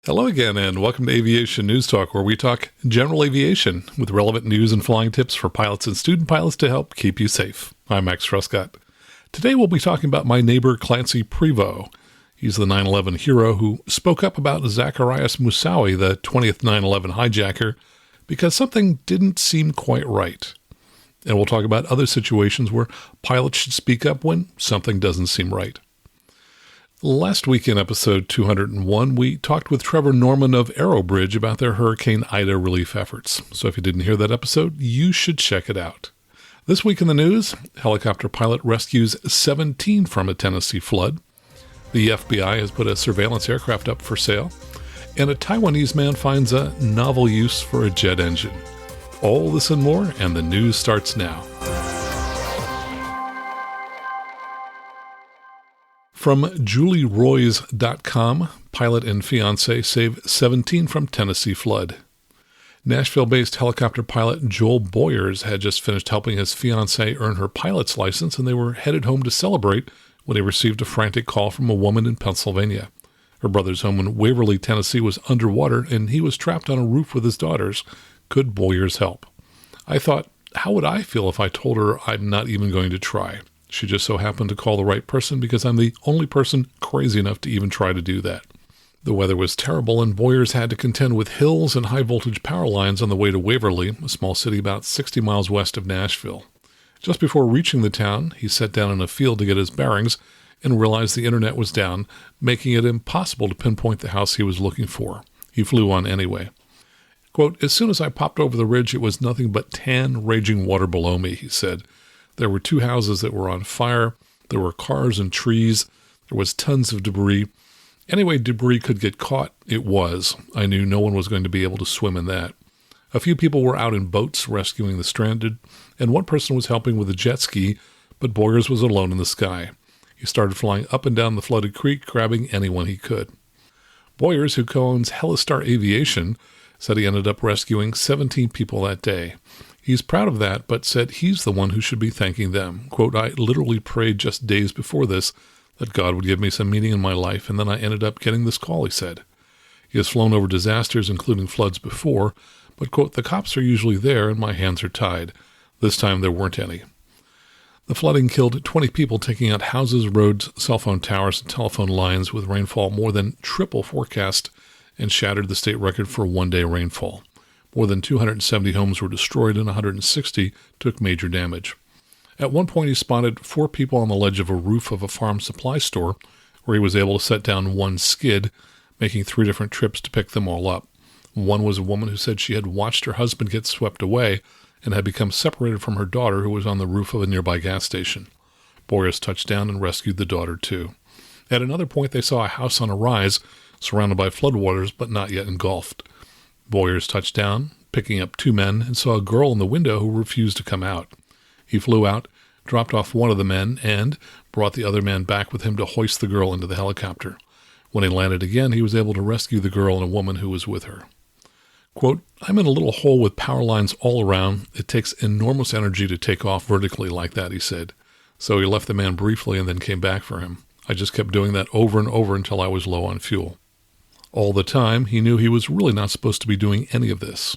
Hello again, and welcome to Aviation News Talk, where we talk general aviation with relevant news and flying tips for pilots and student pilots to help keep you safe. I'm Max Truscott. Today we'll be talking about my neighbor Clancy Prevost. He's the 9/11 hero who spoke up about Zacarias Moussaoui, the 20th 9/11 hijacker, because something didn't seem quite right. And we'll talk about other situations where pilots should speak up when something doesn't seem right. Last week in episode 201, we talked with Trevor Norman of Aerobridge about their Hurricane Ida relief efforts. So if you didn't hear that episode, you should check it out. This week in the news, helicopter pilot rescues 17 from a Tennessee flood. The FBI has put a surveillance aircraft up for sale. And a Taiwanese man finds a novel use for a jet engine. All this and more, and the news starts now. From JulieRoys.com, pilot and fiancé save 17 from Tennessee flood. Nashville-based helicopter pilot Joel Boyers had just finished helping his fiancée earn her pilot's license, and they were headed home to celebrate when he received a frantic call from a woman in Pennsylvania. Her brother's home in Waverly, Tennessee was underwater, and he was trapped on a roof with his daughters. Could Boyers help? I thought, how would I feel if I told her I'm not even going to try? She just so happened to call the right person because I'm the only person crazy enough to even try to do that. The weather was terrible, and Boyers had to contend with hills and high-voltage power lines on the way to Waverly, a small city about 60 miles west of Nashville. Just before reaching the town, he sat down in a field to get his bearings and realized the internet was down, making it impossible to pinpoint the house he was looking for. He flew on anyway. Quote, "As soon as I popped over the ridge, it was nothing but tan, raging water below me," he said. There were 2 houses that were on fire. There were cars and trees. There was tons of debris. Any way debris could get caught, it was. I knew no one was going to be able to swim in that. A few people were out in boats rescuing the stranded, and one person was helping with a jet ski, but Boyers was alone in the sky. He started flying up and down the flooded creek, grabbing anyone he could. Boyers, who co-owns Hellastar Aviation, said he ended up rescuing 17 people that day. He's proud of that, but said he's the one who should be thanking them. Quote, "I literally prayed just days before this that God would give me some meaning in my life, and then I ended up getting this call," he said. He has flown over disasters, including floods, before, but, quote, "the cops are usually there and my hands are tied. This time there weren't any." The flooding killed 20 people, taking out houses, roads, cell phone towers, and telephone lines, with rainfall more than triple forecast, and shattered the state record for one-day rainfall. More than 270 homes were destroyed and 160 took major damage. At one point, he spotted 4 people on the ledge of a roof of a farm supply store, where he was able to set down one skid, making 3 different trips to pick them all up. One was a woman who said she had watched her husband get swept away and had become separated from her daughter, who was on the roof of a nearby gas station. Boyers touched down and rescued the daughter, too. At another point, they saw a house on a rise, surrounded by floodwaters, but not yet engulfed. Boyers touched down, picking up 2 men, and saw a girl in the window who refused to come out. He flew out, dropped off one of the men, and brought the other man back with him to hoist the girl into the helicopter. When he landed again, he was able to rescue the girl and a woman who was with her. Quote, "I'm in a little hole with power lines all around. It takes enormous energy to take off vertically like that," he said. So he left the man briefly and then came back for him. "I just kept doing that over and over until I was low on fuel." All the time, he knew he was really not supposed to be doing any of this.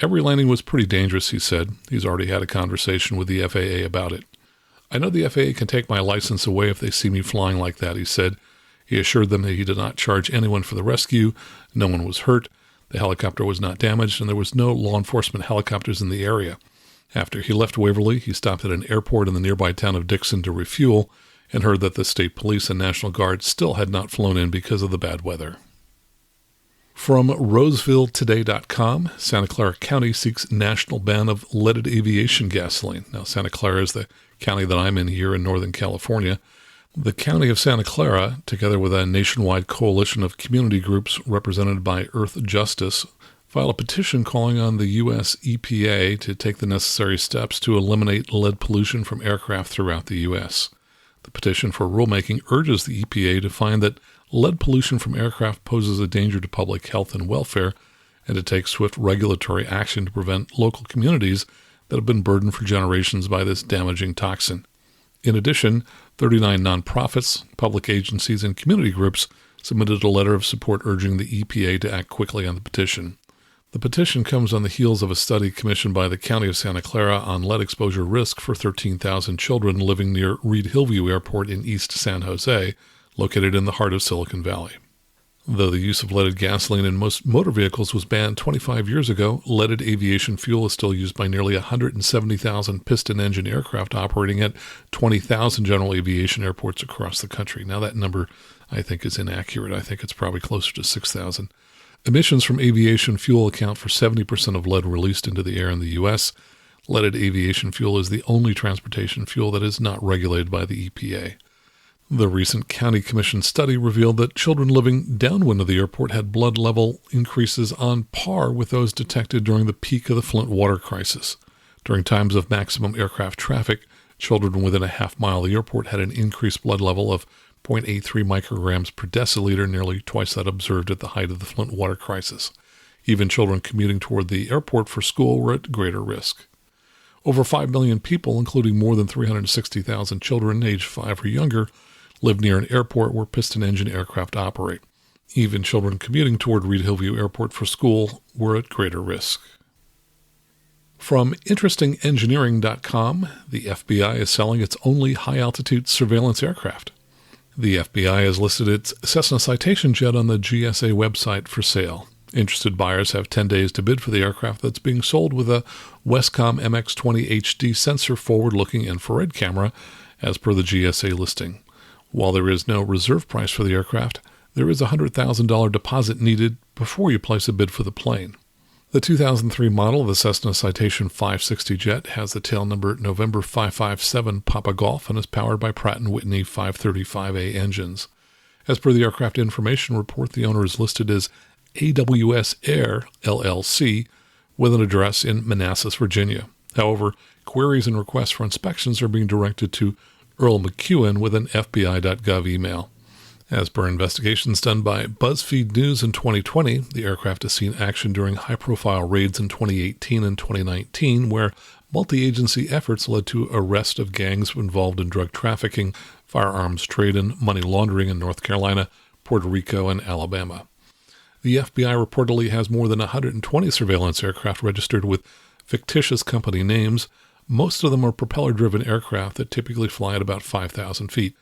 Every landing was pretty dangerous, he said. He's already had a conversation with the FAA about it. "I know the FAA can take my license away if they see me flying like that," he said. He assured them that he did not charge anyone for the rescue. No one was hurt. The helicopter was not damaged, and there was no law enforcement helicopters in the area. After he left Waverly, he stopped at an airport in the nearby town of Dixon to refuel, and heard that the state police and National Guard still had not flown in because of the bad weather. From RosevilleToday.com, Santa Clara County seeks national ban of leaded aviation gasoline. Now, Santa Clara is the county that I'm in here in Northern California. The county of Santa Clara, together with a nationwide coalition of community groups represented by Earth Justice, filed a petition calling on the U.S. EPA to take the necessary steps to eliminate lead pollution from aircraft throughout the U.S. The petition for rulemaking urges the EPA to find that lead pollution from aircraft poses a danger to public health and welfare, and to take swift regulatory action to prevent local communities that have been burdened for generations by this damaging toxin. In addition, 39 nonprofits, public agencies, and community groups submitted a letter of support urging the EPA to act quickly on the petition. The petition comes on the heels of a study commissioned by the County of Santa Clara on lead exposure risk for 13,000 children living near Reed-Hillview Airport in East San Jose, located in the heart of Silicon Valley. Though the use of leaded gasoline in most motor vehicles was banned 25 years ago, leaded aviation fuel is still used by nearly 170,000 piston-engine aircraft operating at 20,000 general aviation airports across the country. Now that number, I think, is inaccurate. I think it's probably closer to 6,000. Emissions from aviation fuel account for 70% of lead released into the air in the U.S. Leaded aviation fuel is the only transportation fuel that is not regulated by the EPA. The recent county commission study revealed that children living downwind of the airport had blood level increases on par with those detected during the peak of the Flint water crisis. During times of maximum aircraft traffic, children within a half-mile of the airport had an increased blood level of 0.83 micrograms per deciliter, nearly twice that observed at the height of the Flint water crisis. Even children commuting toward the airport for school were at greater risk. Over 5 million people, including more than 360,000 children aged 5 or younger, live near an airport where piston-engine aircraft operate. Even children commuting toward Reed-Hillview Airport for school were at greater risk. From InterestingEngineering.com, the FBI is selling its only high-altitude surveillance aircraft. The FBI has listed its Cessna Citation jet on the GSA website for sale. Interested buyers have 10 days to bid for the aircraft that's being sold with a Westcom MX-20 HD sensor forward-looking infrared camera, as per the GSA listing. While there is no reserve price for the aircraft, there is a $100,000 deposit needed before you place a bid for the plane. The 2003 model of the Cessna Citation 560 jet has the tail number November 557 Papa Golf and is powered by Pratt & Whitney 535A engines. As per the aircraft information report, the owner is listed as AWS Air, LLC, with an address in Manassas, Virginia. However, queries and requests for inspections are being directed to Earl McEwen with an FBI.gov email. As per investigations done by BuzzFeed News in 2020, the aircraft has seen action during high-profile raids in 2018 and 2019, where multi-agency efforts led to arrest of gangs involved in drug trafficking, firearms trade, and money laundering in North Carolina, Puerto Rico, and Alabama. The FBI reportedly has more than 120 surveillance aircraft registered with fictitious company names. Most of them are propeller-driven aircraft that typically fly at about 5,000 feet.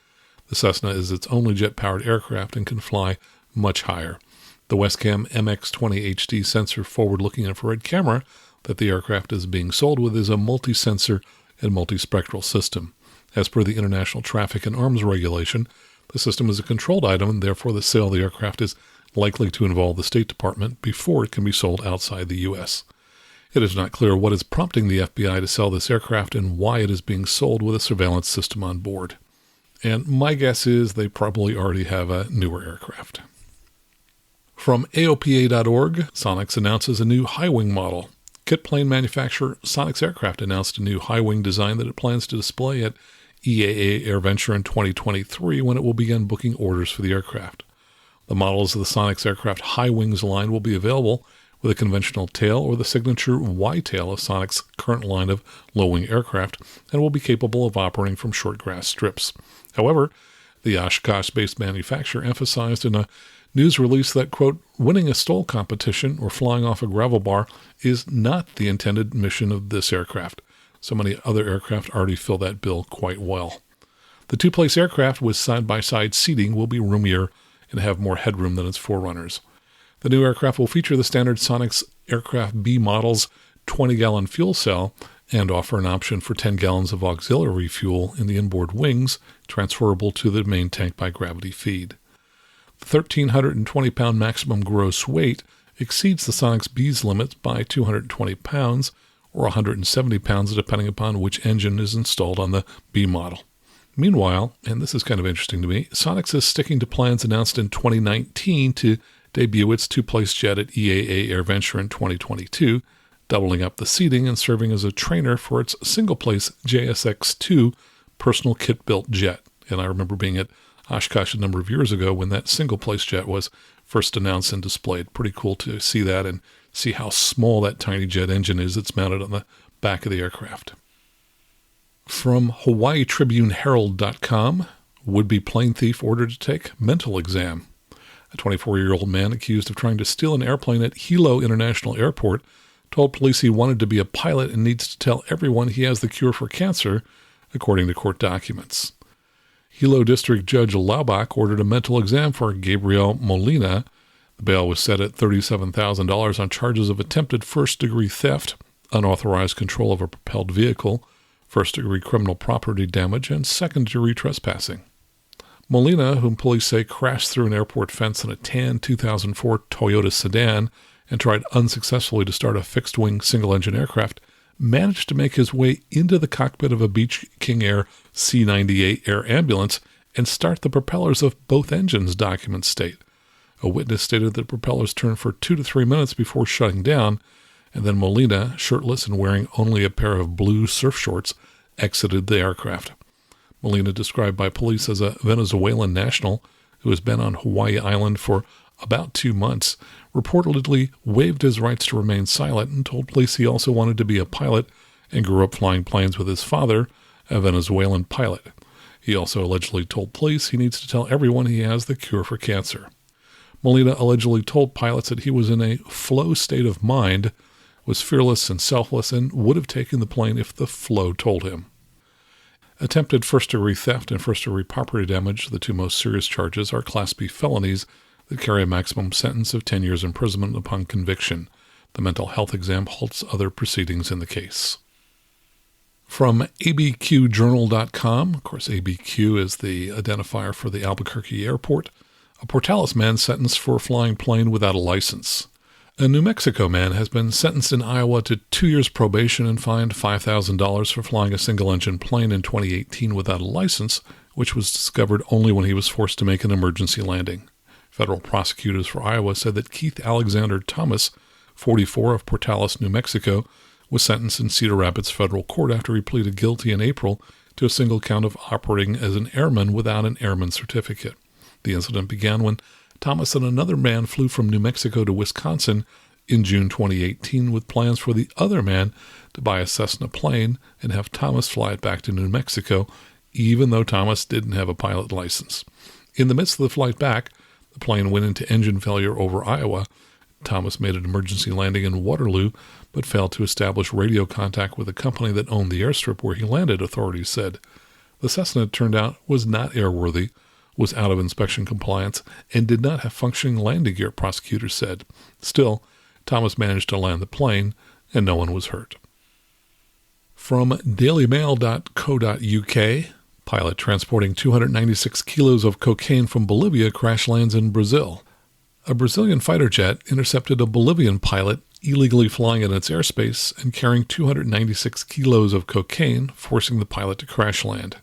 The Cessna is its only jet-powered aircraft and can fly much higher. The Westcam MX-20 HD sensor forward-looking infrared camera that the aircraft is being sold with is a multi-sensor and multispectral system. As per the International Traffic and Arms Regulation, the system is a controlled item, and therefore the sale of the aircraft is likely to involve the State Department before it can be sold outside the U.S. It is not clear what is prompting the FBI to sell this aircraft and why it is being sold with a surveillance system on board. And my guess is they probably already have a newer aircraft. From AOPA.org, Sonix announces a new high-wing model. Kit plane manufacturer Sonix Aircraft announced a new high-wing design that it plans to display at EAA AirVenture in 2023 when it will begin booking orders for the aircraft. The models of the Sonix Aircraft high-wings line will be available with a conventional tail or the signature Y-tail of Sonic's current line of low-wing aircraft and will be capable of operating from short grass strips. However, the Oshkosh-based manufacturer emphasized in a news release that, quote, winning a STOL competition or flying off a gravel bar is not the intended mission of this aircraft. So many other aircraft already fill that bill quite well. The two-place aircraft with side-by-side seating will be roomier and have more headroom than its forerunners. The new aircraft will feature the standard Sonix Aircraft B model's 20-gallon fuel cell and offer an option for 10 gallons of auxiliary fuel in the inboard wings, transferable to the main tank by gravity feed. The 1,320-pound maximum gross weight exceeds the Sonix B's limits by 220 pounds, or 170 pounds depending upon which engine is installed on the B model. Meanwhile, and this is kind of interesting to me, Sonix is sticking to plans announced in 2019 to debut its two-place jet at EAA AirVenture in 2022, doubling up the seating and serving as a trainer for its single-place JSX-2 personal kit-built jet. And I remember being at Oshkosh a number of years ago when that single-place jet was first announced and displayed. Pretty cool to see that and see how small that tiny jet engine is that's mounted on the back of the aircraft. From HawaiiTribuneHerald.com, would-be plane thief ordered to take mental exam. A 24-year-old man accused of trying to steal an airplane at Hilo International Airport told police he wanted to be a pilot and needs to tell everyone he has the cure for cancer, according to court documents. Hilo District Judge Laubach ordered a mental exam for Gabriel Molina. The bail was set at $37,000 on charges of attempted first-degree theft, unauthorized control of a propelled vehicle, first-degree criminal property damage, and second-degree trespassing. Molina, whom police say crashed through an airport fence in a tan 2004 Toyota sedan and tried unsuccessfully to start a fixed-wing single-engine aircraft, managed to make his way into the cockpit of a Beech King Air C-98 air ambulance and start the propellers of both engines, documents state. A witness stated that propellers turned for 2 to 3 minutes before shutting down, and then Molina, shirtless and wearing only a pair of blue surf shorts, exited the aircraft. Molina, described by police as a Venezuelan national who has been on Hawaii Island for about 2 months, reportedly waived his rights to remain silent and told police he also wanted to be a pilot and grew up flying planes with his father, a Venezuelan pilot. He also allegedly told police he needs to tell everyone he has the cure for cancer. Molina allegedly told pilots that he was in a flow state of mind, was fearless and selfless, and would have taken the plane if the flow told him. Attempted first-degree theft and first-degree property damage, the two most serious charges, are Class B felonies that carry a maximum sentence of 10 years imprisonment upon conviction. The mental health exam halts other proceedings in the case. From abqjournal.com, of course ABQ is the identifier for the Albuquerque airport, a Portales man sentenced for flying plane without a license. A New Mexico man has been sentenced in Iowa to 2 years probation and fined $5,000 for flying a single-engine plane in 2018 without a license, which was discovered only when he was forced to make an emergency landing. Federal prosecutors for Iowa said that Keith Alexander Thomas, 44, of Portales, New Mexico, was sentenced in Cedar Rapids federal court after he pleaded guilty in April to a single count of operating as an airman without an airman certificate. The incident began when Thomas and another man flew from New Mexico to Wisconsin in June 2018 with plans for the other man to buy a Cessna plane and have Thomas fly it back to New Mexico, even though Thomas didn't have a pilot license. In the midst of the flight back, the plane went into engine failure over Iowa. Thomas made an emergency landing in Waterloo, but failed to establish radio contact with the company that owned the airstrip where he landed, authorities said. The Cessna, it turned out, was not airworthy, was out of inspection compliance, and did not have functioning landing gear, prosecutors said. Still, Thomas managed to land the plane, and no one was hurt. From dailymail.co.uk, pilot transporting 296 kilos of cocaine from Bolivia crash lands in Brazil. A Brazilian fighter jet intercepted a Bolivian pilot illegally flying in its airspace and carrying 296 kilos of cocaine, forcing the pilot to crash land.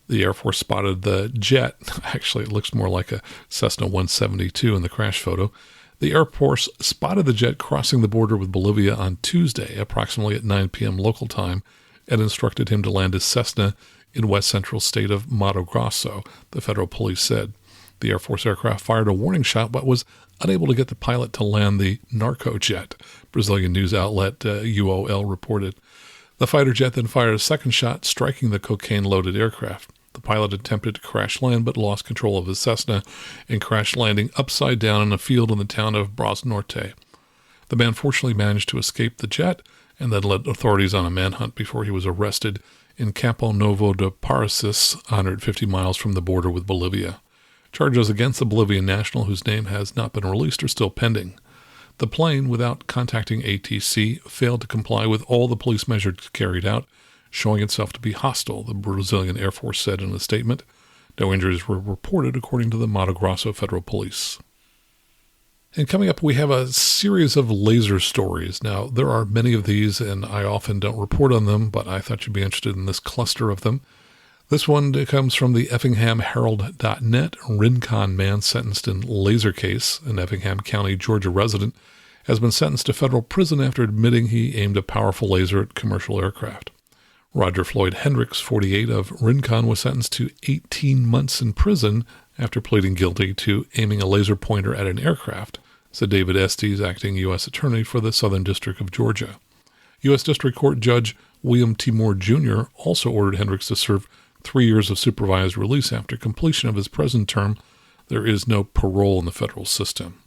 The Air Force spotted the jet. Actually, it looks more like a Cessna 172 in the crash photo. The Air Force spotted the jet crossing the border with Bolivia on Tuesday, approximately at 9 p.m. local time, and instructed him to land his Cessna in west central state of Mato Grosso, the federal police said. The Air Force aircraft fired a warning shot but was unable to get the pilot to land the narco jet, Brazilian news outlet UOL reported. The fighter jet then fired a second shot, striking the cocaine-loaded aircraft. The pilot attempted to crash land but lost control of his Cessna and crashed landing upside down in a field in the town of Bras Norte. The man fortunately managed to escape the jet and then led authorities on a manhunt before he was arrested in Campo Novo de Paracis, 150 miles from the border with Bolivia. Charges against the Bolivian national, whose name has not been released, are still pending. The plane, without contacting ATC, failed to comply with all the police measures carried out, showing itself to be hostile, the Brazilian Air Force said in a statement. No injuries were reported, according to the Mato Grosso Federal Police. And coming up, we have a series of laser stories. Now, there are many of these, and I often don't report on them, but I thought you'd be interested in this cluster of them. This one comes from the EffinghamHerald.net. Rincon man sentenced in laser case, an Effingham County, Georgia resident, has been sentenced to federal prison after admitting he aimed a powerful laser at commercial aircraft. Roger Floyd Hendricks, 48, of Rincon, was sentenced to 18 months in prison after pleading guilty to aiming a laser pointer at an aircraft, said David Estes, acting U.S. Attorney for the Southern District of Georgia. U.S. District Court Judge William T. Moore, Jr. also ordered Hendricks to serve 3 years of supervised release after completion of his prison term There is no parole in the federal system.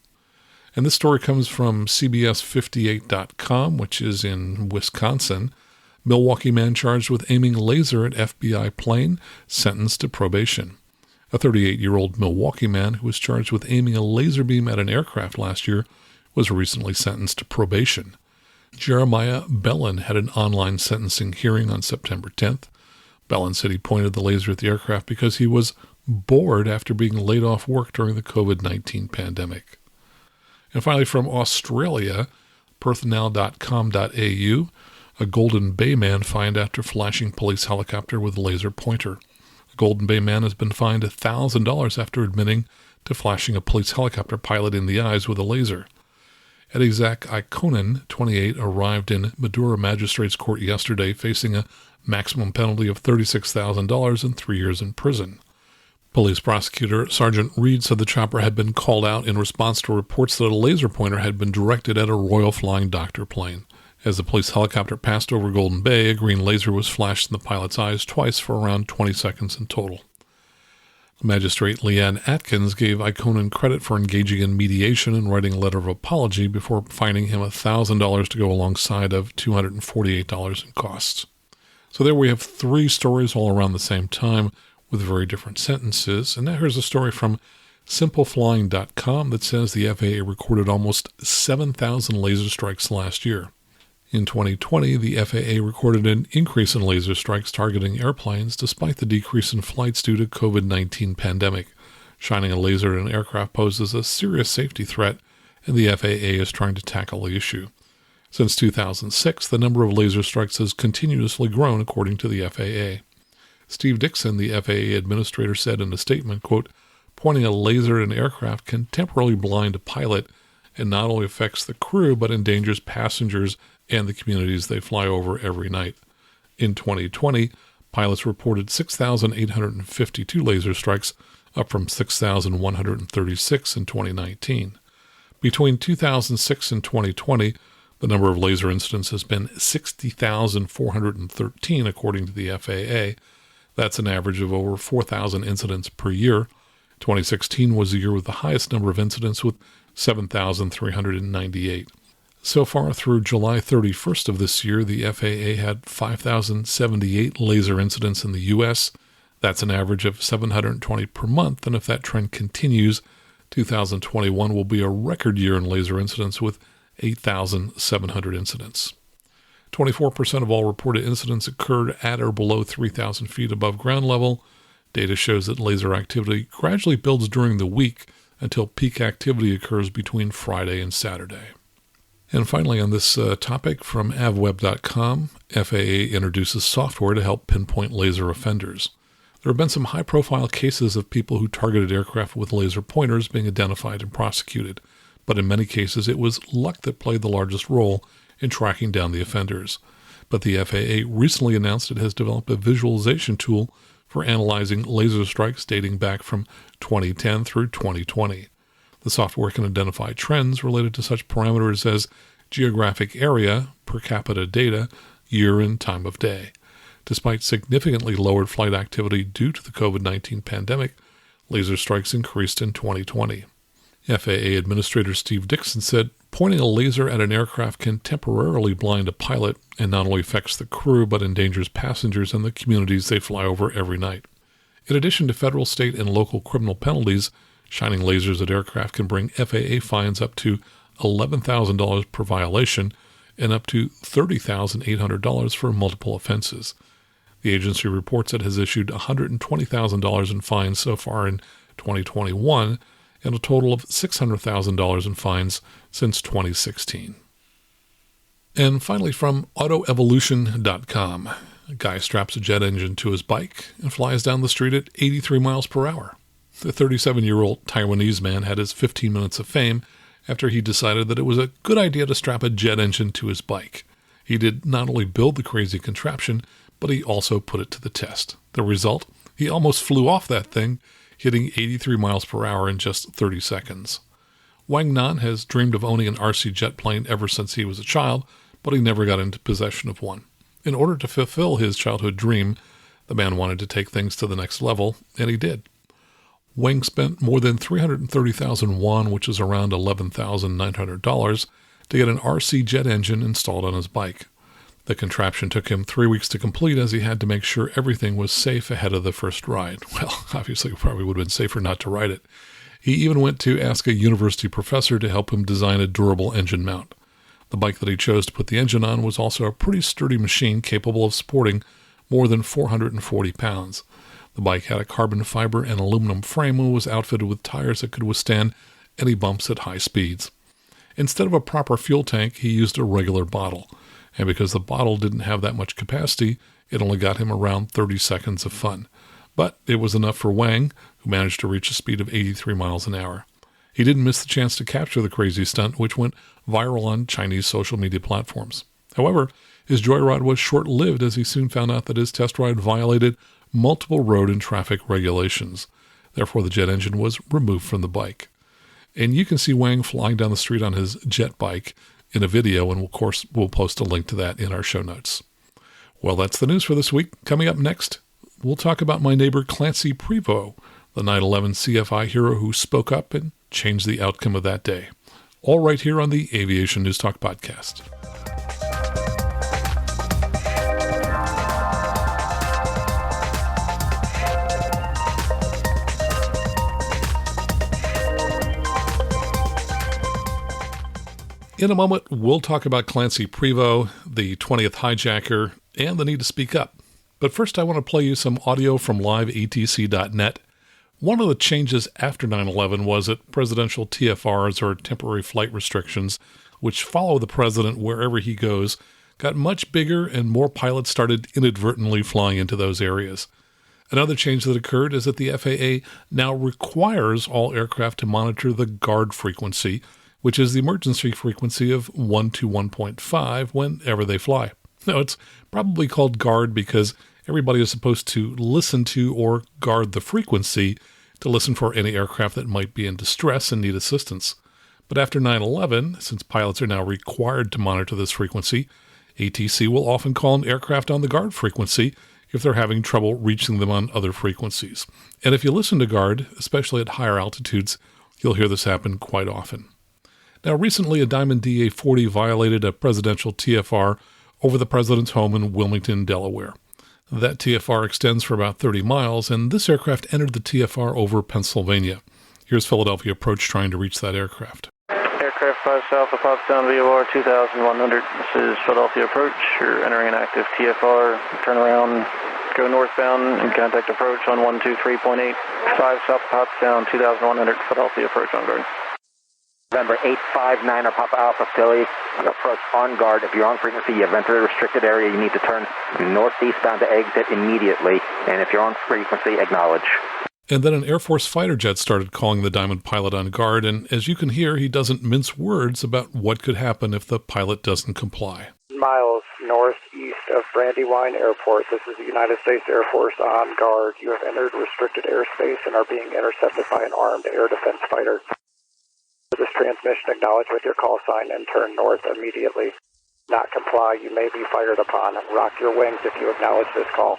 And this story comes from CBS58.com, which is in Wisconsin. Milwaukee man charged with aiming laser at FBI plane, sentenced to probation. A 38-year-old Milwaukee man who was charged with aiming a laser beam at an aircraft last year was recently sentenced to probation. Jeremiah Bellin had an online sentencing hearing on September 10th. Bellin said he pointed the laser at the aircraft because he was bored after being laid off work during the COVID-19 pandemic. And finally, from Australia, perthnow.com.au, a Golden Bay man fined after flashing police helicopter with a laser pointer. A Golden Bay man has been fined $1,000 after admitting to flashing a police helicopter pilot in the eyes with a laser. Eddie Zach Ikonen, 28, arrived in Madura Magistrates Court yesterday facing a maximum penalty of $36,000 and 3 years in prison. Police prosecutor Sergeant Reed said the chopper had been called out in response to reports that a laser pointer had been directed at a Royal Flying Doctor plane. As the police helicopter passed over Golden Bay, a green laser was flashed in the pilot's eyes twice for around 20 seconds in total. Magistrate Leanne Atkins gave Ikonen credit for engaging in mediation and writing a letter of apology before fining him $1,000 to go alongside of $248 in costs. So there we have three stories all around the same time with very different sentences. And now here's a story from simpleflying.com that says the FAA recorded almost 7,000 laser strikes last year. In 2020, the FAA recorded an increase in laser strikes targeting airplanes despite the decrease in flights due to COVID-19 pandemic. Shining a laser at an aircraft poses a serious safety threat, and the FAA is trying to tackle the issue. Since 2006, the number of laser strikes has continuously grown, according to the FAA. Steve Dixon, the FAA administrator, said in a statement, quote, "Pointing a laser at an aircraft can temporarily blind a pilot and not only affects the crew but endangers passengers and the communities they fly over every night." In 2020, pilots reported 6,852 laser strikes, up from 6,136 in 2019. Between 2006 and 2020, the number of laser incidents has been 60,413, according to the FAA. That's an average of over 4,000 incidents per year. 2016 was the year with the highest number of incidents, with 7,398. So far through July 31st of this year, the FAA had 5,078 laser incidents in the U.S. That's an average of 720 per month, and if that trend continues, 2021 will be a record year in laser incidents with 8,700 incidents. 24% of all reported incidents occurred at or below 3,000 feet above ground level. Data shows that laser activity gradually builds during the week until peak activity occurs between Friday and Saturday. And finally, on this topic from avweb.com, FAA introduces software to help pinpoint laser offenders. There have been some high-profile cases of people who targeted aircraft with laser pointers being identified and prosecuted, but in many cases it was luck that played the largest role in tracking down the offenders. But the FAA recently announced it has developed a visualization tool for analyzing laser strikes dating back from 2010 through 2020. The software can identify trends related to such parameters as geographic area, per capita data, year and time of day. Despite significantly lowered flight activity due to the COVID-19 pandemic, laser strikes increased in 2020. FAA Administrator Steve Dixon said, "Pointing a laser at an aircraft can temporarily blind a pilot and not only affects the crew but endangers passengers and the communities they fly over every night. In addition to federal, state, and local criminal penalties, shining lasers at aircraft can bring FAA fines up to $11,000 per violation and up to $30,800 for multiple offenses. The agency reports it has issued $120,000 in fines so far in 2021 and a total of $600,000 in fines since 2016. And finally, from autoevolution.com, a guy straps a jet engine to his bike and flies down the street at 83 miles per hour. The 37-year-old Taiwanese man had his 15 minutes of fame after he decided that it was a good idea to strap a jet engine to his bike. He did not only build the crazy contraption, but he also put it to the test. The result? He almost flew off that thing, hitting 83 miles per hour in just 30 seconds. Wang Nan has dreamed of owning an RC jet plane ever since he was a child, but he never got into possession of one. In order to fulfill his childhood dream, the man wanted to take things to the next level, and he did. Wang spent more than 330,000 won, which is around $11,900, to get an RC jet engine installed on his bike. The contraption took him 3 weeks to complete, as he had to make sure everything was safe ahead of the first ride. Well, obviously it probably would have been safer not to ride it. He even went to ask a university professor to help him design a durable engine mount. The bike that he chose to put the engine on was also a pretty sturdy machine capable of supporting more than 440 pounds. The bike had a carbon fiber and aluminum frame and was outfitted with tires that could withstand any bumps at high speeds. Instead of a proper fuel tank, he used a regular bottle. And because the bottle didn't have that much capacity, it only got him around 30 seconds of fun. But it was enough for Wang, who managed to reach a speed of 83 miles an hour. He didn't miss the chance to capture the crazy stunt, which went viral on Chinese social media platforms. However, his joyride was short-lived, as he soon found out that his test ride violated multiple road and traffic regulations. Therefore, the jet engine was removed from the bike. And you can see Wang flying down the street on his jet bike in a video, and of course, we'll post a link to that in our show notes. Well, that's the news for this week. Coming up next, we'll talk about my neighbor Clancy Prevost, the 9/11 CFI hero who spoke up and changed the outcome of that day. All right here on the Aviation News Talk podcast. In a moment, we'll talk about Clancy Prevost, the 20th hijacker, and the need to speak up. But first, I want to play you some audio from liveatc.net. One of the changes after 9/11 was that presidential TFRs, or temporary flight restrictions, which follow the president wherever he goes, got much bigger and more pilots started inadvertently flying into those areas. Another change that occurred is that the FAA now requires all aircraft to monitor the guard frequency, which is the emergency frequency of 1 to 1.5 whenever they fly. Now, it's probably called guard because everybody is supposed to listen to or guard the frequency to listen for any aircraft that might be in distress and need assistance. But after 9/11, since pilots are now required to monitor this frequency, ATC will often call an aircraft on the guard frequency if they're having trouble reaching them on other frequencies. And if you listen to guard, especially at higher altitudes, you'll hear this happen quite often. Now, recently, a Diamond DA-40 violated a presidential TFR over the president's home in Wilmington, Delaware. That TFR extends for about 30 miles, and this aircraft entered the TFR over Pennsylvania. Here's Philadelphia Approach trying to reach that aircraft. Aircraft 5 Alpha, Pottstown, VOR 2100. This is Philadelphia Approach. You're entering an active TFR. Turn around, go northbound, and contact approach on 123.8. 5 South Pottstown, 2100, Philadelphia Approach on guard. November 859 or Papa Alpha Philly, approach on guard. If you're on frequency, you've entered a restricted area, you need to turn northeastbound to exit immediately. And if you're on frequency, acknowledge. And then an Air Force fighter jet started calling the Diamond pilot on guard, and as you can hear, he doesn't mince words about what could happen if the pilot doesn't comply. Miles northeast of Brandywine Airport. This is the United States Air Force on guard. You have entered restricted airspace and are being intercepted by an armed air defense fighter. This transmission, acknowledge with your call sign and turn north immediately. Not comply, you may be fired upon. Rock your wings if you acknowledge this call.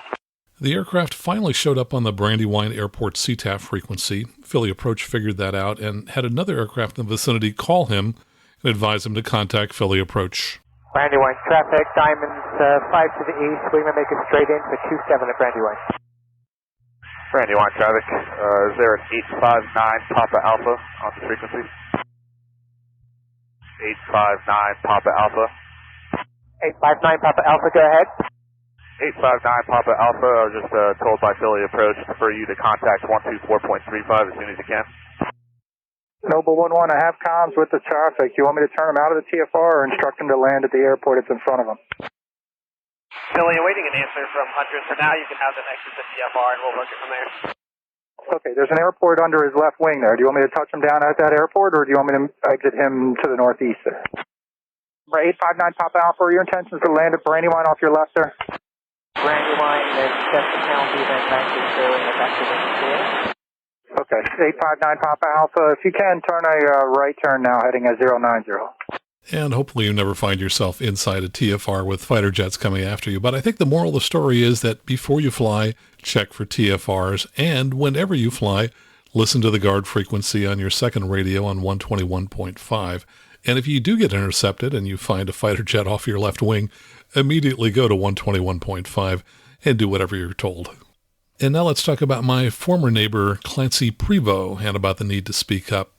The aircraft finally showed up on the Brandywine Airport CTAF frequency. Philly Approach figured that out and had another aircraft in the vicinity call him and advise him to contact Philly Approach. Brandywine traffic, Diamonds 5 to the east. We're going to make it straight in for 27 at Brandywine. Brandywine traffic, is there an 859 Papa Alpha on the frequency? 859 Papa Alpha. 859 Papa Alpha, go ahead. 859 Papa Alpha, I was just told by Philly Approach for you to contact 124.35 as soon as you can. Noble 1-1, I have comms with the traffic. You want me to turn him out of the TFR or instruct him to land at the airport that's in front of him? Philly, awaiting an answer from Hunter. For now, you can have them exit the TFR and we'll work it from there. Okay, there's an airport under his left wing there. Do you want me to touch him down at that airport, or do you want me to exit him to the northeast there? 859 Papa Alpha, are your intentions to land at Brandywine off your left there? Brandywine and Chester County, then back to Sterling and back to Winchester. Okay, 859 Papa Alpha, if you can, turn a right turn now, heading at 090. And hopefully you never find yourself inside a TFR with fighter jets coming after you. But I think the moral of the story is that before you fly, check for TFRs, and whenever you fly, Listen to the guard frequency on your second radio on 121.5. And if you do get intercepted and you find a fighter jet off your left wing, immediately go to 121.5 and do whatever you're told. And now let's talk about my former neighbor, Clancy Prevost, and about the need to speak up.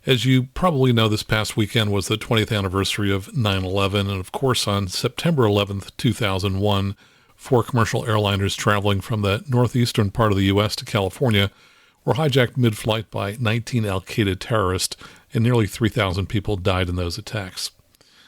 As you probably know, this past weekend was the 20th anniversary of 9/11, and of course on September 11th, 2001, 4 commercial airliners traveling from the northeastern part of the U.S. to California were hijacked mid-flight by 19 al-Qaeda terrorists, and nearly 3,000 people died in those attacks.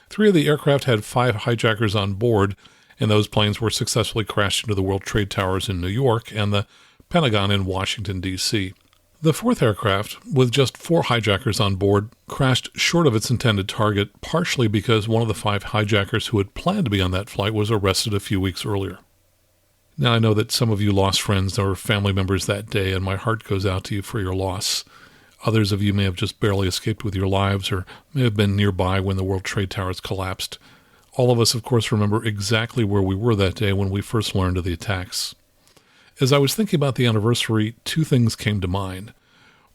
3 of the aircraft had 5 hijackers on board, and those planes were successfully crashed into the World Trade Towers in New York and the Pentagon in Washington, D.C. The 4th aircraft, with just 4 hijackers on board, crashed short of its intended target, partially because one of the 5 hijackers who had planned to be on that flight was arrested a few weeks earlier. Now, I know that some of you lost friends or family members that day, and my heart goes out to you for your loss. Others of you may have just barely escaped with your lives or may have been nearby when the World Trade Towers collapsed. All of us, of course, remember exactly where we were that day when we first learned of the attacks. As I was thinking about the anniversary, 2 things came to mind.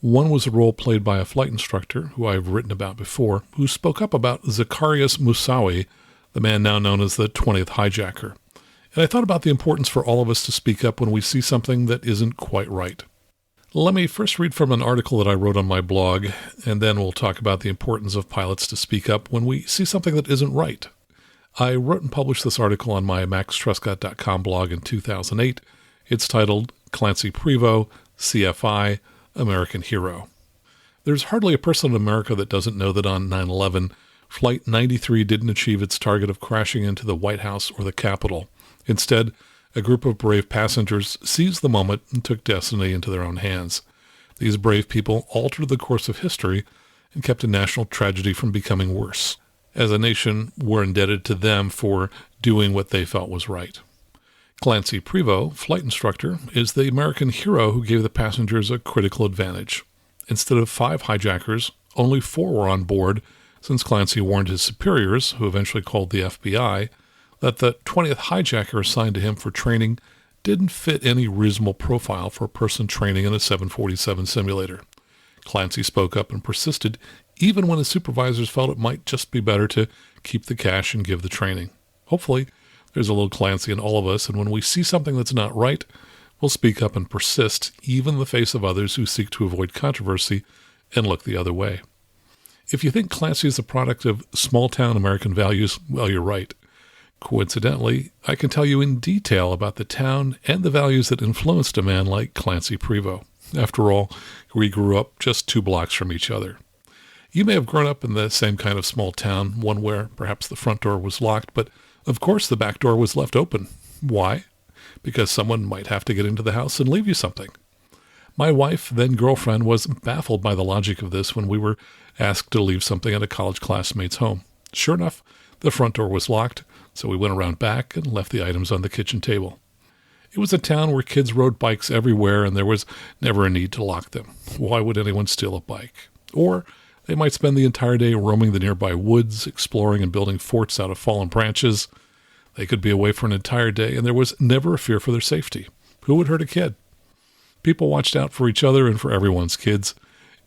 One was a role played by a flight instructor, who I've written about before, who spoke up about Zacarias Moussaoui, the man now known as the 20th hijacker. And I thought about the importance for all of us to speak up when we see something that isn't quite right. Let me first read from an article that I wrote on my blog, and then we'll talk about the importance of pilots to speak up when we see something that isn't right. I wrote and published this article on my maxtruscott.com blog in 2008. It's titled Clancy Prevost, CFI, American Hero. There's hardly a person in America that doesn't know that on 9/11, Flight 93 didn't achieve its target of crashing into the White House or the Capitol. Instead, a group of brave passengers seized the moment and took destiny into their own hands. These brave people altered the course of history and kept a national tragedy from becoming worse. As a nation, we're indebted to them for doing what they felt was right. Clancy Prevost, flight instructor, is the American hero who gave the passengers a critical advantage. Instead of 5 hijackers, only 4 were on board, since Clancy warned his superiors, who eventually called the FBI, that the 20th hijacker assigned to him for training didn't fit any reasonable profile for a person training in a 747 simulator. Clancy spoke up and persisted, even when his supervisors felt it might just be better to keep the cash and give the training. Hopefully, there's a little Clancy in all of us, and when we see something that's not right, we'll speak up and persist, even in the face of others who seek to avoid controversy and look the other way. If you think Clancy is the product of small-town American values, well, you're right. Coincidentally, I can tell you in detail about the town and the values that influenced a man like Clancy Prevost. After all, we grew up just 2 blocks from each other. You may have grown up in the same kind of small town, one where perhaps the front door was locked, but of course the back door was left open. Why? Because someone might have to get into the house and leave you something. My wife, then girlfriend, was baffled by the logic of this when we were asked to leave something at a college classmate's home. Sure enough, the front door was locked, so we went around back and left the items on the kitchen table. It was a town where kids rode bikes everywhere and there was never a need to lock them. Why would anyone steal a bike? Or they might spend the entire day roaming the nearby woods, exploring and building forts out of fallen branches. They could be away for an entire day and there was never a fear for their safety. Who would hurt a kid? People watched out for each other and for everyone's kids.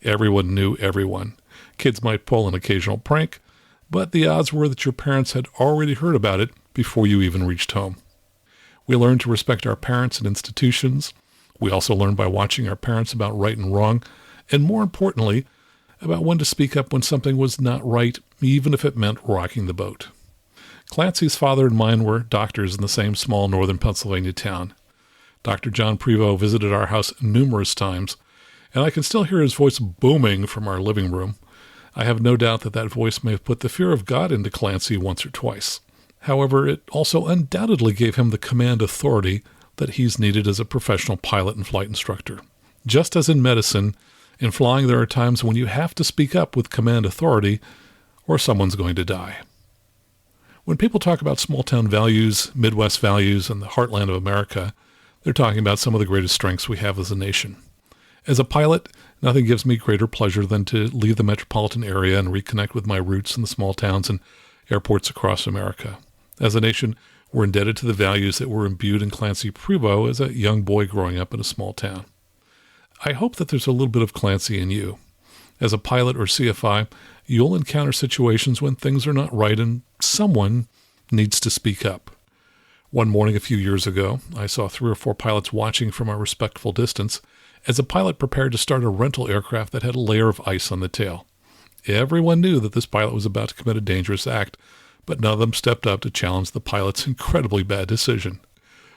Everyone knew everyone. Kids might pull an occasional prank, but the odds were that your parents had already heard about it before you even reached home. We learned to respect our parents and institutions. We also learned by watching our parents about right and wrong, and more importantly, about when to speak up when something was not right, even if it meant rocking the boat. Clancy's father and mine were doctors in the same small northern Pennsylvania town. Dr. John Prevost visited our house numerous times, and I can still hear his voice booming from our living room. I have no doubt that voice may have put the fear of God into Clancy once or twice. However, it also undoubtedly gave him the command authority that he's needed as a professional pilot and flight instructor. Just as in medicine, in flying there are times when you have to speak up with command authority or someone's going to die. When people talk about small-town values, Midwest values, and the heartland of America, they're talking about some of the greatest strengths we have as a nation. As a pilot, nothing gives me greater pleasure than to leave the metropolitan area and reconnect with my roots in the small towns and airports across America. As a nation, we're indebted to the values that were imbued in Clancy Prevost as a young boy growing up in a small town. I hope that there's a little bit of Clancy in you. As a pilot or CFI, you'll encounter situations when things are not right and someone needs to speak up. One morning a few years ago, I saw 3 or 4 pilots watching from a respectful distance as a pilot prepared to start a rental aircraft that had a layer of ice on the tail. Everyone knew that this pilot was about to commit a dangerous act, but none of them stepped up to challenge the pilot's incredibly bad decision.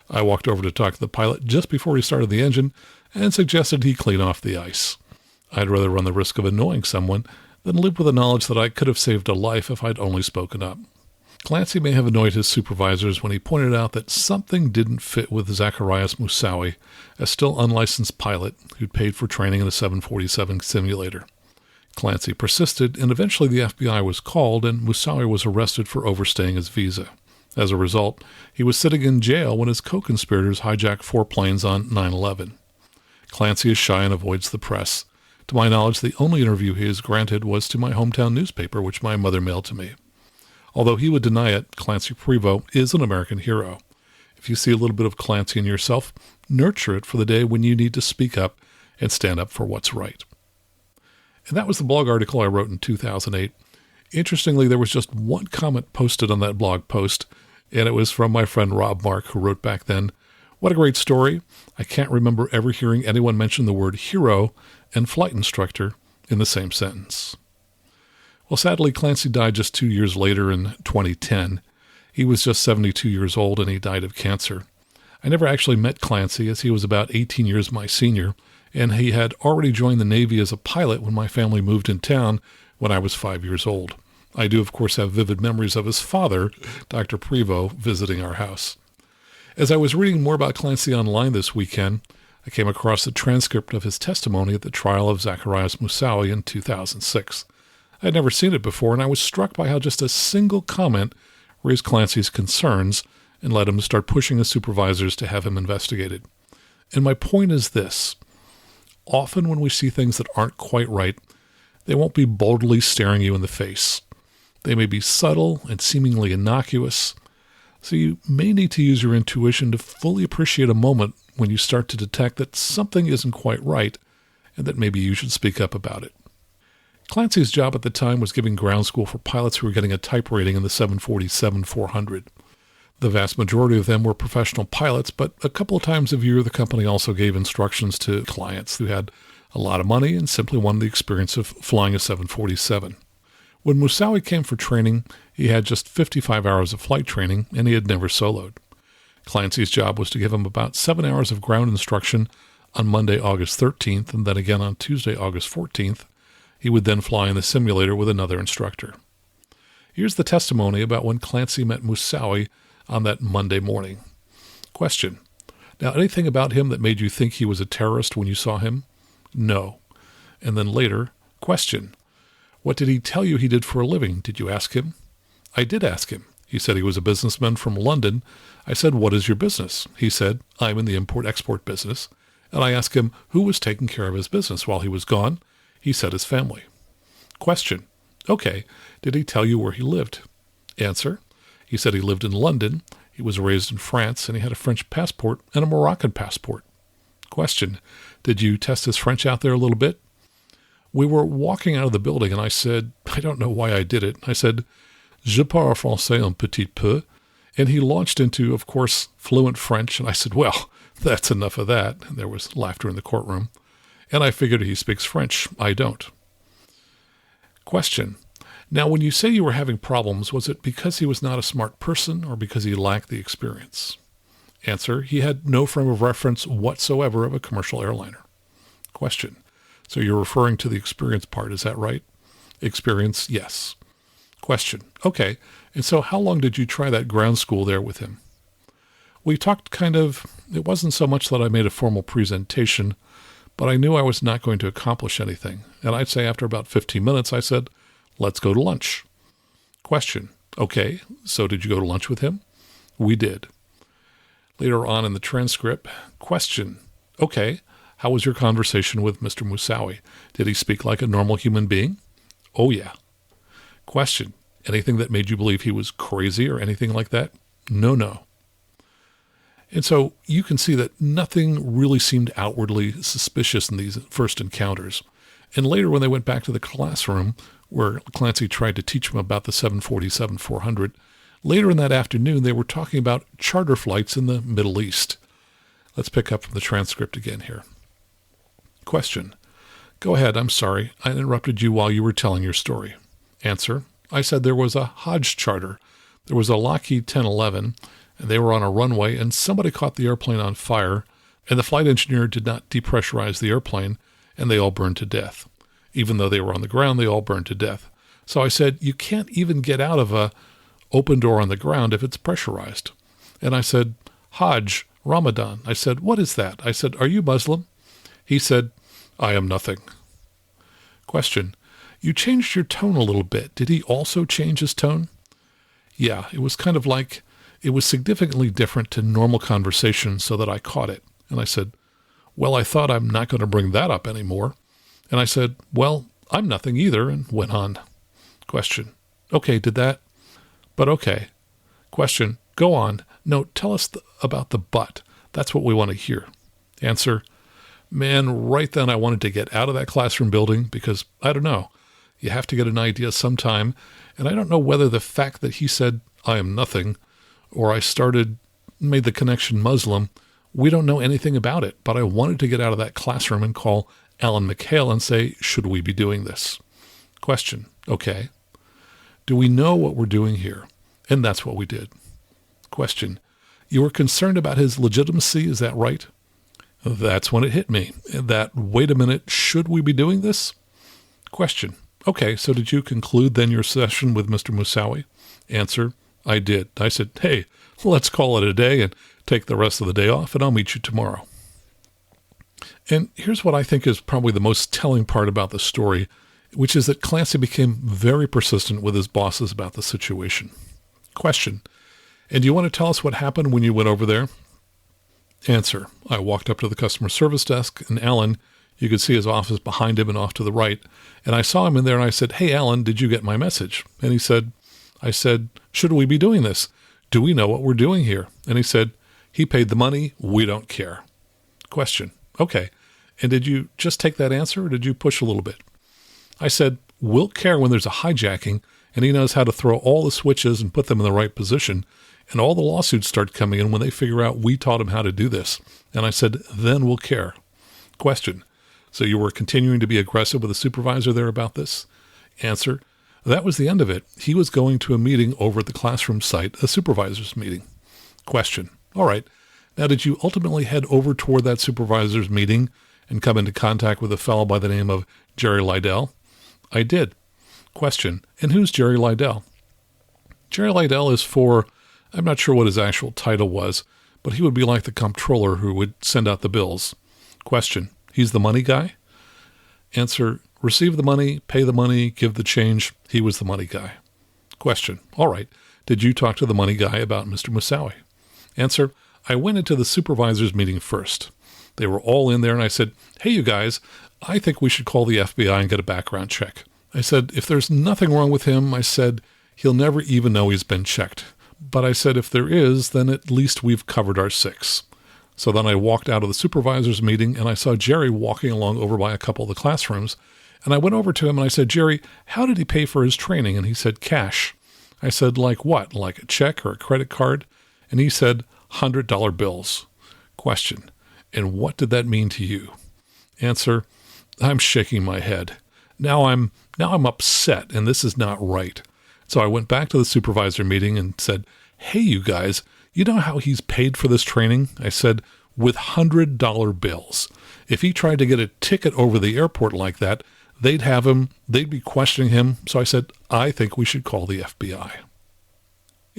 I walked over to talk to the pilot just before he started the engine and suggested he clean off the ice. I'd rather run the risk of annoying someone than live with the knowledge that I could have saved a life if I'd only spoken up. Clancy may have annoyed his supervisors when he pointed out that something didn't fit with Zacarias Moussaoui, a still unlicensed pilot who'd paid for training in a 747 simulator. Clancy persisted, and eventually the FBI was called, and Musali was arrested for overstaying his visa. As a result, he was sitting in jail when his co-conspirators hijacked 4 planes on 9/11. Clancy is shy and avoids the press. To my knowledge, the only interview he is granted was to my hometown newspaper, which my mother mailed to me. Although he would deny it, Clancy Prevost is an American hero. If you see a little bit of Clancy in yourself, nurture it for the day when you need to speak up and stand up for what's right. And that was the blog article I wrote in 2008. Interestingly, there was just one comment posted on that blog post, and it was from my friend Rob Mark, who wrote back then, "What a great story. I can't remember ever hearing anyone mention the word hero and flight instructor in the same sentence." Well, sadly, Clancy died just 2 years later in 2010. He was just 72 years old, and he died of cancer. I never actually met Clancy, as he was about 18 years my senior, and he had already joined the Navy as a pilot when my family moved in town when I was 5 years old. I do, of course, have vivid memories of his father, Dr. Prevost, visiting our house. As I was reading more about Clancy online this weekend, I came across the transcript of his testimony at the trial of Zacarias Moussaoui in 2006. I had never seen it before, and I was struck by how just a single comment raised Clancy's concerns and led him to start pushing his supervisors to have him investigated. And my point is this. Often when we see things that aren't quite right, they won't be boldly staring you in the face. They may be subtle and seemingly innocuous, so you may need to use your intuition to fully appreciate a moment when you start to detect that something isn't quite right and that maybe you should speak up about it. Clancy's job at the time was giving ground school for pilots who were getting a type rating in the 747-400. The vast majority of them were professional pilots, but a couple of times a year the company also gave instructions to clients who had a lot of money and simply wanted the experience of flying a 747. When Moussaoui came for training, he had just 55 hours of flight training, and he had never soloed. Clancy's job was to give him about 7 hours of ground instruction on Monday, August 13th, and then again on Tuesday, August 14th. He would then fly in the simulator with another instructor. Here's the testimony about when Clancy met Moussaoui on that Monday morning. Question. Now, anything about him that made you think he was a terrorist when you saw him? No. And then later, question. What did he tell you he did for a living? Did you ask him? I did ask him. He said he was a businessman from London. I said, what is your business? He said, I'm in the import-export business. And I asked him who was taking care of his business while he was gone. He said his family. Question. Okay. Did he tell you where he lived? Answer. He said he lived in London, he was raised in France, and he had a French passport and a Moroccan passport. Question. Did you test his French out there a little bit? We were walking out of the building, and I said, I don't know why I did it. I said, Je parle français un petit peu. And he launched into, of course, fluent French, and I said, well, that's enough of that. And there was laughter in the courtroom. And I figured he speaks French. I don't. Question. Now, when you say you were having problems, was it because he was not a smart person or because he lacked the experience? Answer. He had no frame of reference whatsoever of a commercial airliner. Question. So you're referring to the experience part, is that right? Experience, yes. Question. Okay. And so how long did you try that ground school there with him? We talked it wasn't so much that I made a formal presentation, but I knew I was not going to accomplish anything. And I'd say after about 15 minutes, I said, let's go to lunch. Question. Okay, so did you go to lunch with him? We did. Later on in the transcript, question. Okay, how was your conversation with Mr. Moussaoui? Did he speak like a normal human being? Oh, yeah. Question. Anything that made you believe he was crazy or anything like that? No. And so you can see that nothing really seemed outwardly suspicious in these first encounters. And later when they went back to the classroom where Clancy tried to teach them about the 747-400, later in that afternoon they were talking about charter flights in the Middle East. Let's pick up from the transcript again here. Question. Go ahead, I'm sorry. I interrupted you while you were telling your story. Answer. I said there was a Hodge charter. There was a Lockheed 1011, and they were on a runway, and somebody caught the airplane on fire, and the flight engineer did not depressurize the airplane, and they all burned to death. Even though they were on the ground, they all burned to death. So I said, you can't even get out of a open door on the ground if it's pressurized. And I said, Hajj, Ramadan. I said, what is that? I said, are you Muslim? He said, I am nothing. Question. You changed your tone a little bit. Did he also change his tone? Yeah, it was kind of like, it was significantly different to normal conversation so that I caught it. And I said, well, I thought I'm not going to bring that up anymore. And I said, well, I'm nothing either, and went on. Question. Okay, did that? But okay. Question. Go on. No, tell us about the but. That's what we want to hear. Answer. Man, right then I wanted to get out of that classroom building because, I don't know, you have to get an idea sometime, and I don't know whether the fact that he said, I am nothing, or I made the connection Muslim, we don't know anything about it, but I wanted to get out of that classroom and call Alan McHale and say, should we be doing this? Question. Okay. Do we know what we're doing here? And that's what we did. Question. You were concerned about his legitimacy, is that right? That's when it hit me. That, wait a minute, should we be doing this? Question. Okay, so did you conclude then your session with Mr. Moussaoui? Answer. I did. I said, hey, let's call it a day and take the rest of the day off, and I'll meet you tomorrow. And here's what I think is probably the most telling part about the story, which is that Clancy became very persistent with his bosses about the situation. Question. And do you want to tell us what happened when you went over there? Answer. I walked up to the customer service desk, and Alan, you could see his office behind him and off to the right, and I saw him in there, and I said, hey, Alan, did you get my message? And he said, I said, should we be doing this? Do we know what we're doing here? And he said, he paid the money, we don't care. Question. Okay. And did you just take that answer, or did you push a little bit? I said, we'll care when there's a hijacking, and he knows how to throw all the switches and put them in the right position, and all the lawsuits start coming in when they figure out we taught him how to do this. And I said, then we'll care. Question. So you were continuing to be aggressive with the supervisor there about this? Answer. That was the end of it. He was going to a meeting over at the classroom site, a supervisor's meeting. Question. All right. Now, did you ultimately head over toward that supervisor's meeting and come into contact with a fellow by the name of Jerry Lydell? I did. Question. And who's Jerry Lydell? Jerry Lydell is I'm not sure what his actual title was, but he would be like the comptroller who would send out the bills. Question. He's the money guy? Answer. Receive the money, pay the money, give the change. He was the money guy. Question. All right. Did you talk to the money guy about Mr. Moussaoui? Answer. I went into the supervisor's meeting first. They were all in there, and I said, hey, you guys, I think we should call the FBI and get a background check. I said, if there's nothing wrong with him, I said, he'll never even know he's been checked. But I said, if there is, then at least we've covered our 6. So then I walked out of the supervisor's meeting, and I saw Jerry walking along over by a couple of the classrooms. And I went over to him, and I said, Jerry, how did he pay for his training? And he said, cash. I said, like what? Like a check or a credit card? And he said, $100 bills. Question. And what did that mean to you? Answer. I'm shaking my head. Now I'm upset, and this is not right. So I went back to the supervisor meeting and said, hey, you guys, you know how he's paid for this training? I said, with $100 bills. If he tried to get a ticket over the airport like that, they'd be questioning him. So I said, I think we should call the FBI.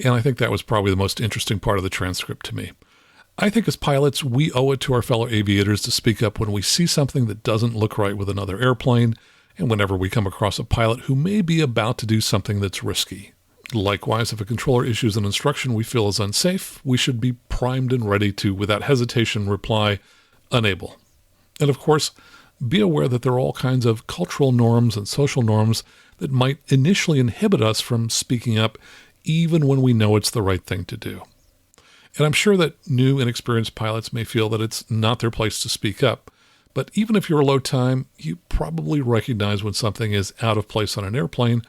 And I think that was probably the most interesting part of the transcript to me. I think as pilots, we owe it to our fellow aviators to speak up when we see something that doesn't look right with another airplane, and whenever we come across a pilot who may be about to do something that's risky. Likewise, if a controller issues an instruction we feel is unsafe, we should be primed and ready to, without hesitation, reply, unable. And of course, be aware that there are all kinds of cultural norms and social norms that might initially inhibit us from speaking up, even when we know it's the right thing to do. And I'm sure that new, inexperienced pilots may feel that it's not their place to speak up. But even if you're a low time, you probably recognize when something is out of place on an airplane,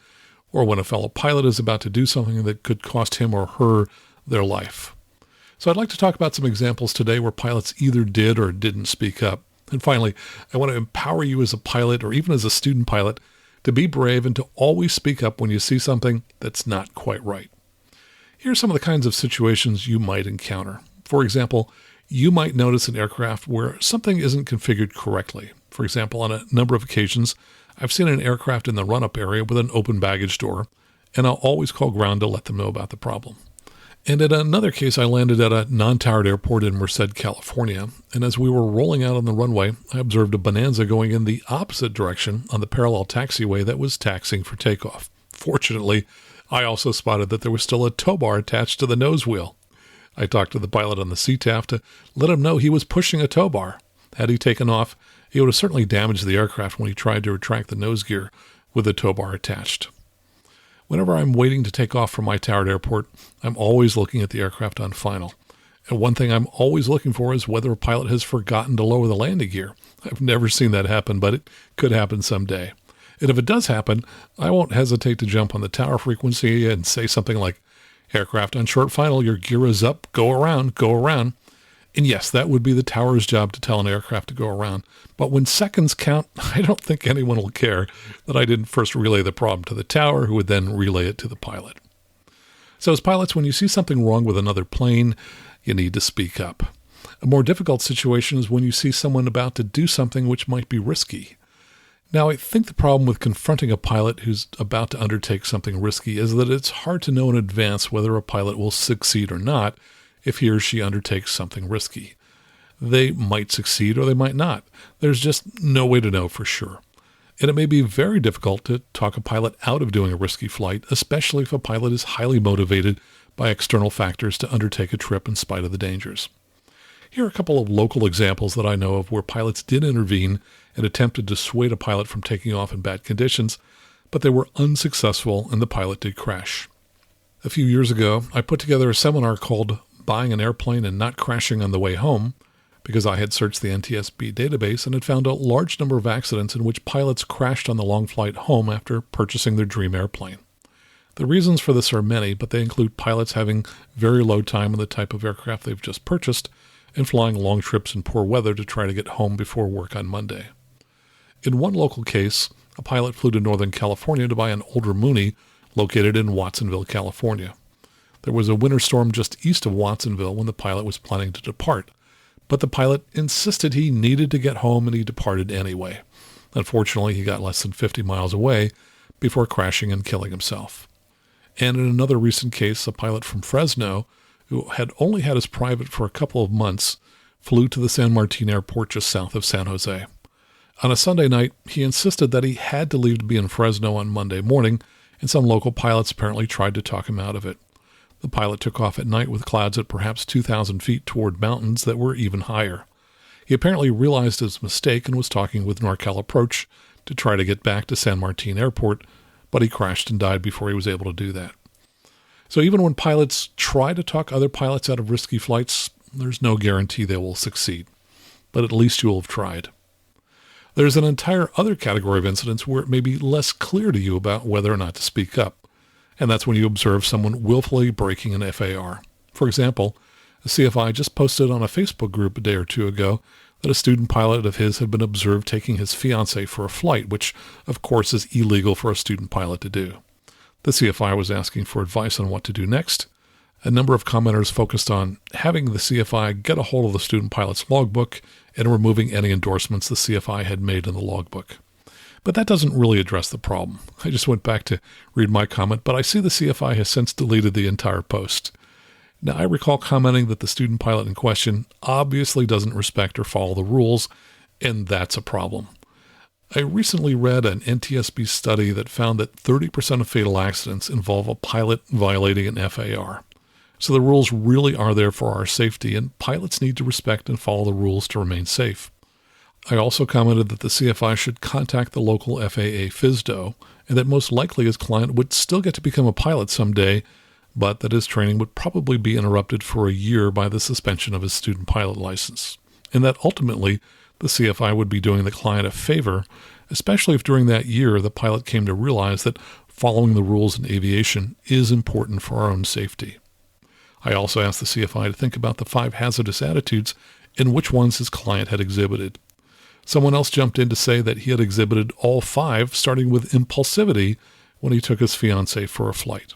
or when a fellow pilot is about to do something that could cost him or her their life. So I'd like to talk about some examples today where pilots either did or didn't speak up. And finally, I want to empower you as a pilot or even as a student pilot to be brave and to always speak up when you see something that's not quite right. Here are some of the kinds of situations you might encounter. For example, you might notice an aircraft where something isn't configured correctly. For example, on a number of occasions, I've seen an aircraft in the run-up area with an open baggage door, and I'll always call ground to let them know about the problem. And in another case, I landed at a non-towered airport in Merced, California, and as we were rolling out on the runway, I observed a Bonanza going in the opposite direction on the parallel taxiway that was taxiing for takeoff. Fortunately, I also spotted that there was still a tow bar attached to the nose wheel. I talked to the pilot on the CTAF to let him know he was pushing a tow bar. Had he taken off, he would have certainly damaged the aircraft when he tried to retract the nose gear with the tow bar attached. Whenever I'm waiting to take off from my towered airport, I'm always looking at the aircraft on final. And one thing I'm always looking for is whether a pilot has forgotten to lower the landing gear. I've never seen that happen, but it could happen someday. And if it does happen, I won't hesitate to jump on the tower frequency and say something like, "Aircraft on short final, your gear is up, go around, go around." And yes, that would be the tower's job to tell an aircraft to go around. But when seconds count, I don't think anyone will care that I didn't first relay the problem to the tower, who would then relay it to the pilot. So as pilots, when you see something wrong with another plane, you need to speak up. A more difficult situation is when you see someone about to do something which might be risky. Now, I think the problem with confronting a pilot who's about to undertake something risky is that it's hard to know in advance whether a pilot will succeed or not if he or she undertakes something risky. They might succeed or they might not. There's just no way to know for sure. And it may be very difficult to talk a pilot out of doing a risky flight, especially if a pilot is highly motivated by external factors to undertake a trip in spite of the dangers. Here are a couple of local examples that I know of where pilots did intervene and attempted to dissuade a pilot from taking off in bad conditions, but they were unsuccessful and the pilot did crash. A few years ago, I put together a seminar called Buying an Airplane and Not Crashing on the Way Home, because I had searched the NTSB database and had found a large number of accidents in which pilots crashed on the long flight home after purchasing their dream airplane. The reasons for this are many, but they include pilots having very low time on the type of aircraft they've just purchased and flying long trips in poor weather to try to get home before work on Monday. In one local case, a pilot flew to Northern California to buy an older Mooney located in Watsonville, California. There was a winter storm just east of Watsonville when the pilot was planning to depart, but the pilot insisted he needed to get home and he departed anyway. Unfortunately, he got less than 50 miles away before crashing and killing himself. And in another recent case, a pilot from Fresno, who had only had his private for a couple of months, flew to the San Martin airport just south of San Jose. On a Sunday night, he insisted that he had to leave to be in Fresno on Monday morning, and some local pilots apparently tried to talk him out of it. The pilot took off at night with clouds at perhaps 2,000 feet toward mountains that were even higher. He apparently realized his mistake and was talking with NorCal Approach to try to get back to San Martin Airport, but he crashed and died before he was able to do that. So even when pilots try to talk other pilots out of risky flights, there's no guarantee they will succeed. But at least you will have tried. There's an entire other category of incidents where it may be less clear to you about whether or not to speak up. And that's when you observe someone willfully breaking an FAR. For example, a CFI just posted on a Facebook group a day or two ago that a student pilot of his had been observed taking his fiancée for a flight, which of course is illegal for a student pilot to do. The CFI was asking for advice on what to do next. A number of commenters focused on having the CFI get a hold of the student pilot's logbook and removing any endorsements the CFI had made in the logbook. But that doesn't really address the problem. I just went back to read my comment, but I see the CFI has since deleted the entire post. Now, I recall commenting that the student pilot in question obviously doesn't respect or follow the rules, and that's a problem. I recently read an NTSB study that found that 30% of fatal accidents involve a pilot violating an FAR. So the rules really are there for our safety, and pilots need to respect and follow the rules to remain safe. I also commented that the CFI should contact the local FAA FSDO, and that most likely his client would still get to become a pilot someday, but that his training would probably be interrupted for a year by the suspension of his student pilot license, and that ultimately the CFI would be doing the client a favor, especially if during that year the pilot came to realize that following the rules in aviation is important for our own safety. I also asked the CFI to think about the 5 hazardous attitudes and which ones his client had exhibited. Someone else jumped in to say that he had exhibited all 5, starting with impulsivity when he took his fiancée for a flight.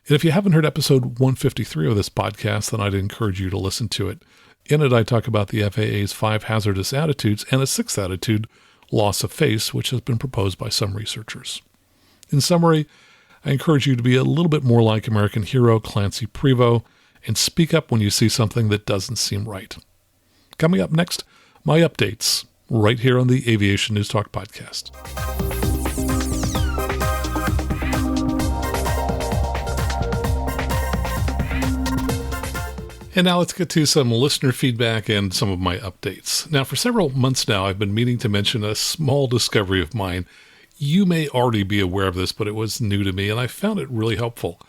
And if you haven't heard episode 153 of this podcast, then I'd encourage you to listen to it. In it, I talk about the FAA's 5 hazardous attitudes and a 6th attitude, loss of face, which has been proposed by some researchers. In summary, I encourage you to be a little bit more like American hero Clancy Prevost and speak up when you see something that doesn't seem right. Coming up next, my updates, right here on the Aviation News Talk podcast. And now let's get to some listener feedback and some of my updates. Now, for several months now, I've been meaning to mention a small discovery of mine. You may already be aware of this, but it was new to me, and I found it really helpful.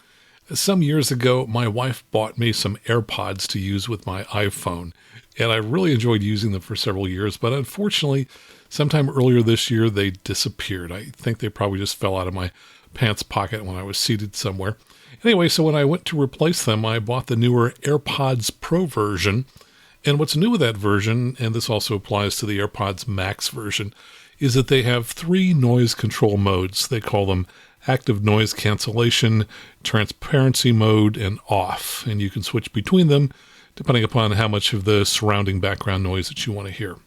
Some years ago, my wife bought me some AirPods to use with my iPhone, and I really enjoyed using them for several years, but unfortunately, sometime earlier this year, they disappeared. I think they probably just fell out of my pants pocket when I was seated somewhere. Anyway, so when I went to replace them, I bought the newer AirPods Pro version. And what's new with that version, and this also applies to the AirPods Max version, is that they have 3 noise control modes. They call them active noise cancellation, transparency mode, and off. And you can switch between them depending upon how much of the surrounding background noise that you want to hear.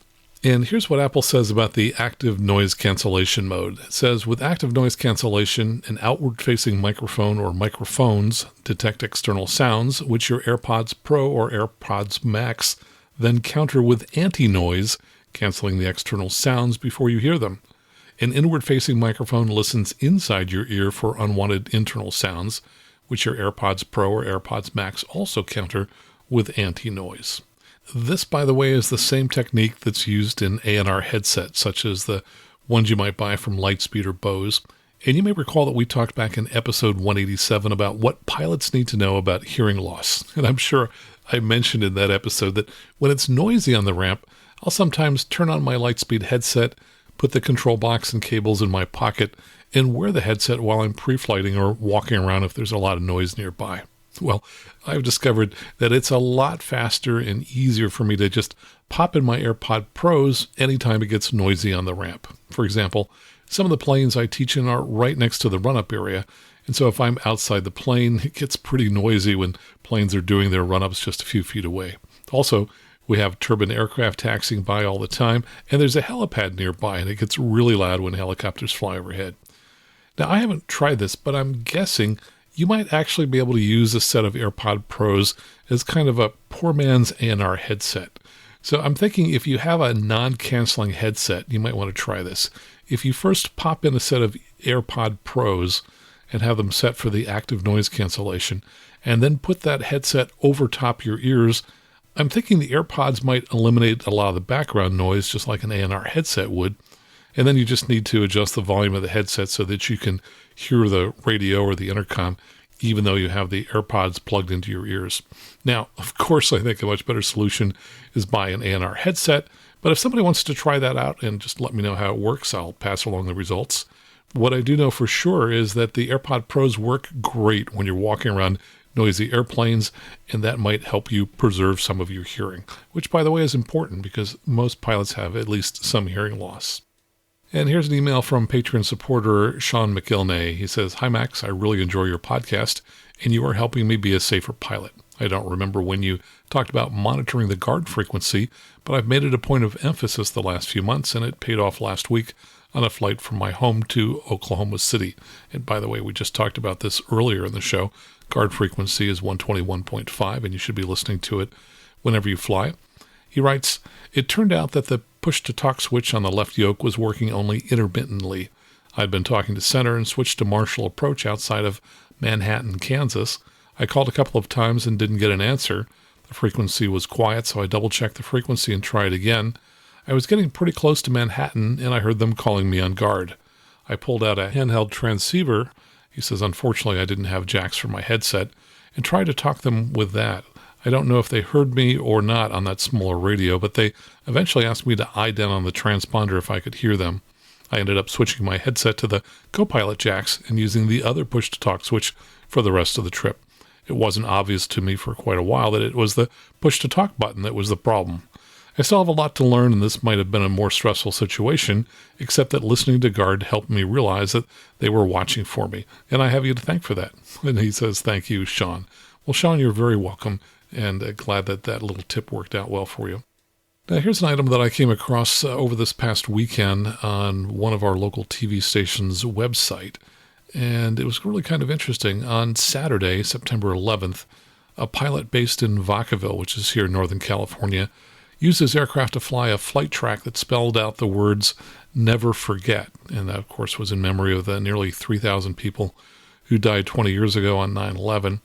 And here's what Apple says about the active noise cancellation mode. It says, with active noise cancellation, an outward-facing microphone or microphones detect external sounds, which your AirPods Pro or AirPods Max then counter with anti-noise, canceling the external sounds before you hear them. An inward-facing microphone listens inside your ear for unwanted internal sounds, which your AirPods Pro or AirPods Max also counter with anti-noise. This, by the way, is the same technique that's used in A&R headsets, such as the ones you might buy from Lightspeed or Bose. And you may recall that we talked back in episode 187 about what pilots need to know about hearing loss. And I'm sure I mentioned in that episode that when it's noisy on the ramp, I'll sometimes turn on my Lightspeed headset, put the control box and cables in my pocket, and wear the headset while I'm pre-flighting or walking around if there's a lot of noise nearby. Well, I've discovered that it's a lot faster and easier for me to just pop in my AirPod Pros anytime it gets noisy on the ramp. For example, some of the planes I teach in are right next to the run-up area, and so if I'm outside the plane, it gets pretty noisy when planes are doing their run-ups just a few feet away. Also, we have turbine aircraft taxiing by all the time, and there's a helipad nearby, and it gets really loud when helicopters fly overhead. Now, I haven't tried this, but I'm guessing you might actually be able to use a set of AirPod Pros as kind of a poor man's A&R headset. So I'm thinking if you have a non-canceling headset, you might want to try this. If you first pop in a set of AirPod Pros and have them set for the active noise cancellation, and then put that headset over top your ears, I'm thinking the AirPods might eliminate a lot of the background noise just like an A&R headset would. And then you just need to adjust the volume of the headset so that you can hear the radio or the intercom, even though you have the AirPods plugged into your ears. Now, of course, I think a much better solution is buy an A&R headset, but if somebody wants to try that out and just let me know how it works, I'll pass along the results. What I do know for sure is that the AirPod Pros work great when you're walking around noisy airplanes, and that might help you preserve some of your hearing, which, by the way, is important because most pilots have at least some hearing loss. And here's an email from Patreon supporter Sean McIlnay. He says, "Hi, Max. I really enjoy your podcast, and you are helping me be a safer pilot. I don't remember when you talked about monitoring the guard frequency, but I've made it a point of emphasis the last few months, and it paid off last week on a flight from my home to Oklahoma City." And by the way, we just talked about this earlier in the show. Guard frequency is 121.5, and you should be listening to it whenever you fly. He writes, "It turned out that the push-to-talk switch on the left yoke was working only intermittently. I'd been talking to center and switched to Marshall approach outside of Manhattan, Kansas. I called a couple of times and didn't get an answer. The frequency was quiet, so I double-checked the frequency and tried again. I was getting pretty close to Manhattan, and I heard them calling me on guard. I pulled out a handheld transceiver He says, unfortunately, I didn't have jacks for my headset and tried to talk them with that. I don't know if they heard me or not on that smaller radio, but they eventually asked me to eye down on the transponder if I could hear them. I ended up switching my headset to the co-pilot jacks and using the other push-to-talk switch for the rest of the trip. It wasn't obvious to me for quite a while that it was the push-to-talk button that was the problem. I still have a lot to learn, and this might have been a more stressful situation, except that listening to Guard helped me realize that they were watching for me, and I have you to thank for that. And he says, thank you, Sean. Well, Sean, you're very welcome, and glad that that little tip worked out well for you. Now, here's an item that I came across over this past weekend on one of our local TV station's website, and it was really kind of interesting. On Saturday, September 11th, a pilot based in Vacaville, which is here in Northern California, used his aircraft to fly a flight track that spelled out the words, "Never Forget," and that, of course, was in memory of the nearly 3,000 people who died 20 years ago on 9/11.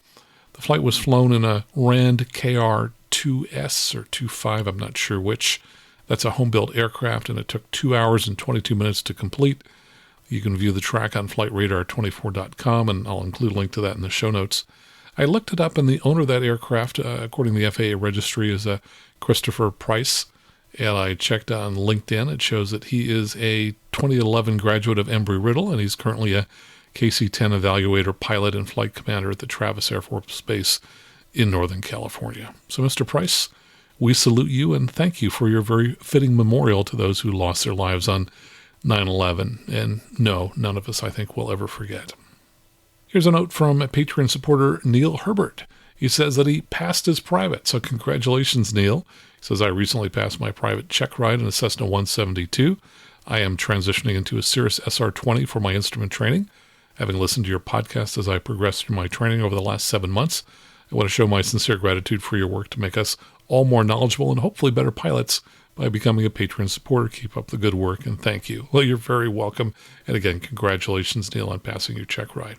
The flight was flown in a Rand KR-2S or 2.5, I'm not sure which. That's a home-built aircraft, and it took 2 hours and 22 minutes to complete. You can view the track on FlightRadar24.com, and I'll include a link to that in the show notes. I looked it up, and the owner of that aircraft, according to the FAA registry, is Christopher Price, and I checked on LinkedIn. It shows that he is a 2011 graduate of Embry-Riddle, and he's currently a KC-10 evaluator, pilot, and flight commander at the Travis Air Force Base in Northern California. So, Mr. Price, we salute you and thank you for your very fitting memorial to those who lost their lives on 9/11. And no, none of us, I think, will ever forget. Here's a note from Patreon supporter Neil Herbert. He says that he passed his private, so congratulations, Neil. He says, I recently passed my private check ride in a Cessna 172. I am transitioning into a Cirrus SR20 for my instrument training. Having listened to your podcast as I progressed through my training over the last 7 months, I want to show my sincere gratitude for your work to make us all more knowledgeable and hopefully better pilots by becoming a Patreon supporter. Keep up the good work, and thank you. Well, you're very welcome. And again, congratulations, Neil, on passing your check ride.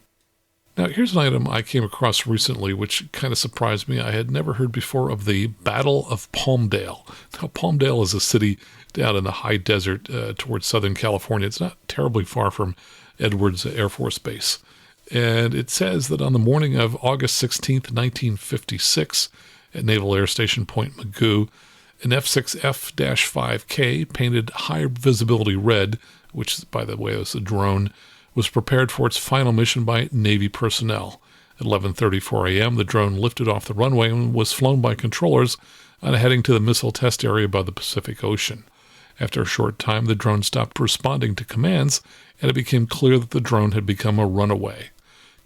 Now, here's an item I came across recently which kind of surprised me. I had never heard before of the Battle of Palmdale. Now, Palmdale is a city down in the high desert towards Southern California. It's not terribly far from Edwards Air Force Base. And it says that on the morning of August 16th, 1956, at Naval Air Station Point Mugu, an F-6F-5K painted high visibility red, which, by the way, was a drone, was prepared for its final mission by Navy personnel. At 11:34 a.m., the drone lifted off the runway and was flown by controllers on heading to the missile test area above the Pacific Ocean. After a short time, the drone stopped responding to commands, and it became clear that the drone had become a runaway.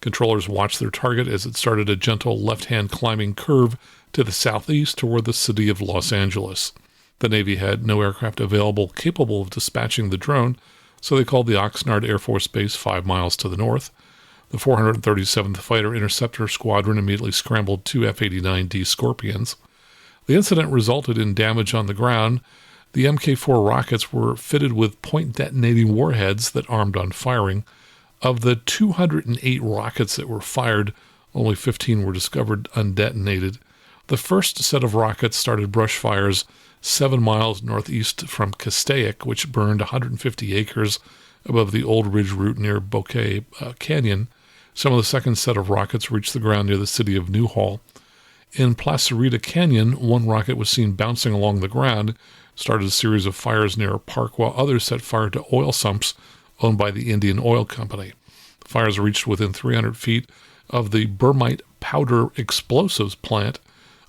Controllers watched their target as it started a gentle left-hand climbing curve to the southeast toward the city of Los Angeles. The Navy had no aircraft available capable of dispatching the drone, so they called the Oxnard Air Force Base 5 miles to the north. The 437th Fighter Interceptor Squadron immediately scrambled 2 F-89D Scorpions. The incident resulted in damage on the ground. The Mk-4 rockets were fitted with point-detonating warheads that armed on firing. Of the 208 rockets that were fired, only 15 were discovered undetonated. The first set of rockets started brush fires 7 miles northeast from Castaic, which burned 150 acres above the Old Ridge Route near Bouquet Canyon. Some of the second set of rockets reached the ground near the city of Newhall. In Placerita Canyon, one rocket was seen bouncing along the ground, started a series of fires near a park, while others set fire to oil sumps owned by the Indian Oil Company. The fires reached within 300 feet of the Bermite powder explosives plant.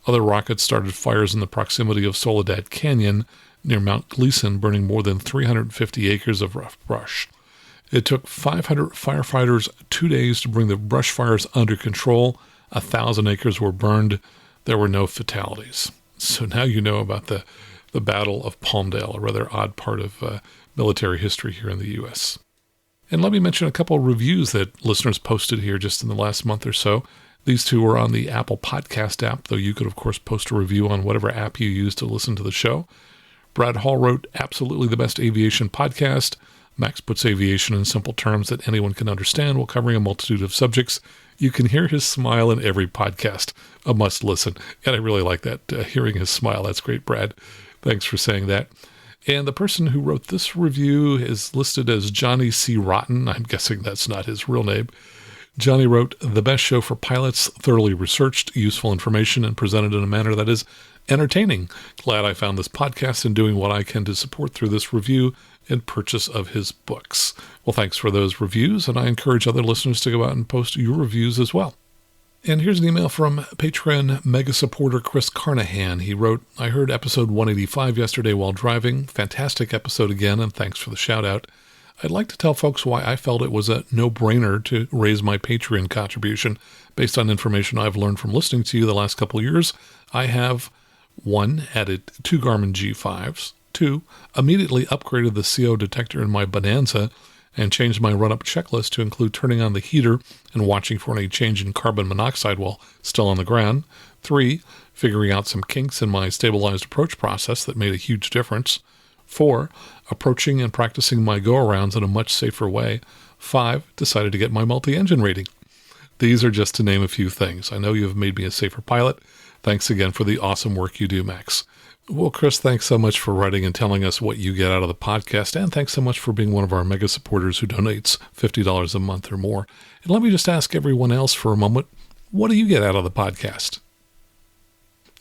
Other rockets started fires in the proximity of Soledad Canyon near Mount Gleason, burning more than 350 acres of rough brush. It took 500 firefighters 2 days to bring the brush fires under control. 1,000 acres were burned. There were no fatalities. So now you know about the Battle of Palmdale, a rather odd part of military history here in the U.S. And let me mention a couple of reviews that listeners posted here just in the last month or so. These two were on the Apple Podcast app, though you could, of course, post a review on whatever app you use to listen to the show. Brad Hall wrote, absolutely the best aviation podcast. Max puts aviation in simple terms that anyone can understand while covering a multitude of subjects. You can hear his smile in every podcast. A must listen. And I really like that, hearing his smile. That's great, Brad. Thanks for saying that. And the person who wrote this review is listed as Johnny C. Rotten. I'm guessing that's not his real name. Johnny wrote, the best show for pilots, thoroughly researched, useful information, and presented in a manner that is entertaining. Glad I found this podcast and doing what I can to support through this review and purchase of his books. Well, thanks for those reviews, and I encourage other listeners to go out and post your reviews as well. And here's an email from Patreon mega supporter Chris Carnahan. He wrote, I heard episode 185 yesterday while driving. Fantastic episode again, and thanks for the shout out. I'd like to tell folks why I felt it was a no-brainer to raise my Patreon contribution. Based on information I've learned from listening to you the last couple of years, I have 1. Added 2 Garmin G5s, 2. Immediately upgraded the CO detector in my Bonanza and changed my run-up checklist to include turning on the heater and watching for any change in carbon monoxide while still on the ground. 3. Figuring out some kinks in my stabilized approach process that made a huge difference. 4. Approaching and practicing my go-arounds in a much safer way. 5. Decided to get my multi-engine rating. These are just to name a few things. I know you have made me a safer pilot. Thanks again for the awesome work you do, Max. Well, Chris, thanks so much for writing and telling us what you get out of the podcast, and thanks so much for being one of our mega supporters who donates $50 a month or more. And let me just ask everyone else for a moment, what do you get out of the podcast?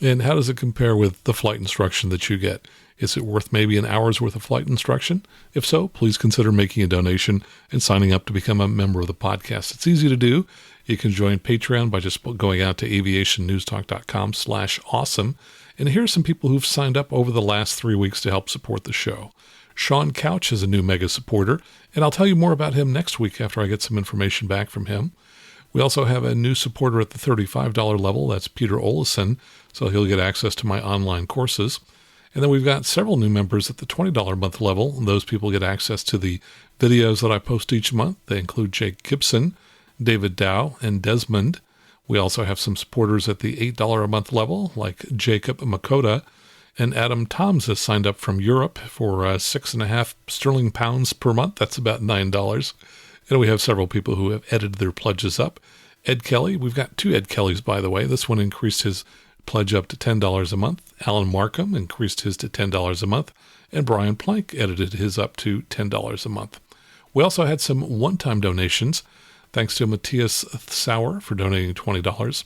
And how does it compare with the flight instruction that you get? Is it worth maybe an hour's worth of flight instruction? If so, please consider making a donation and signing up to become a member of the podcast. It's easy to do. You can join Patreon by just going out to aviationnewstalk.com/awesome. And here are some people who've signed up over the last 3 weeks to help support the show. Sean Couch is a new mega supporter, and I'll tell you more about him next week after I get some information back from him. We also have a new supporter at the $35 level. That's Peter Olison, so he'll get access to my online courses. And then we've got several new members at the $20 a month level, and those people get access to the videos that I post each month. They include Jake Gibson, David Dow, and Desmond. We also have some supporters at the $8 a month level, like Jacob Makota, and Adam Toms has signed up from Europe for 6.5 sterling pounds per month. That's about $9. And we have several people who have edited their pledges up. Ed Kelly, we've got 2 Ed Kellys, by the way. This one increased his pledge up to $10 a month. Alan Markham increased his to $10 a month. And Brian Plank edited his up to $10 a month. We also had some one-time donations. Thanks to Matthias Sauer for donating $20.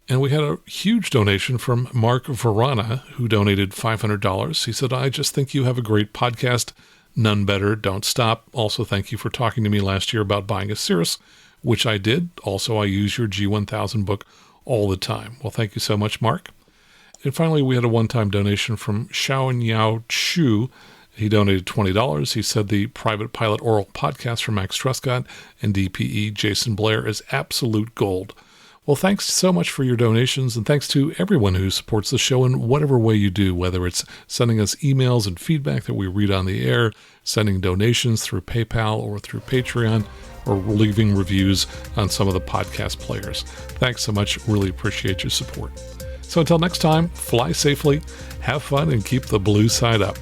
And we had a huge donation from Mark Verana, who donated $500. He said, I just think you have a great podcast. None better. Don't stop. Also, thank you for talking to me last year about buying a Cirrus, which I did. Also, I use your G1000 book all the time. Well, thank you so much, Mark. And finally, we had a one-time donation from Xiao Yao Chu. He donated $20. He said the Private Pilot Oral podcast from Max Truscott and DPE Jason Blair is absolute gold. Well, thanks so much for your donations, and thanks to everyone who supports the show in whatever way you do, whether it's sending us emails and feedback that we read on the air, sending donations through PayPal or through Patreon, or leaving reviews on some of the podcast players. Thanks so much. Really appreciate your support. So until next time, fly safely, have fun, and keep the blue side up.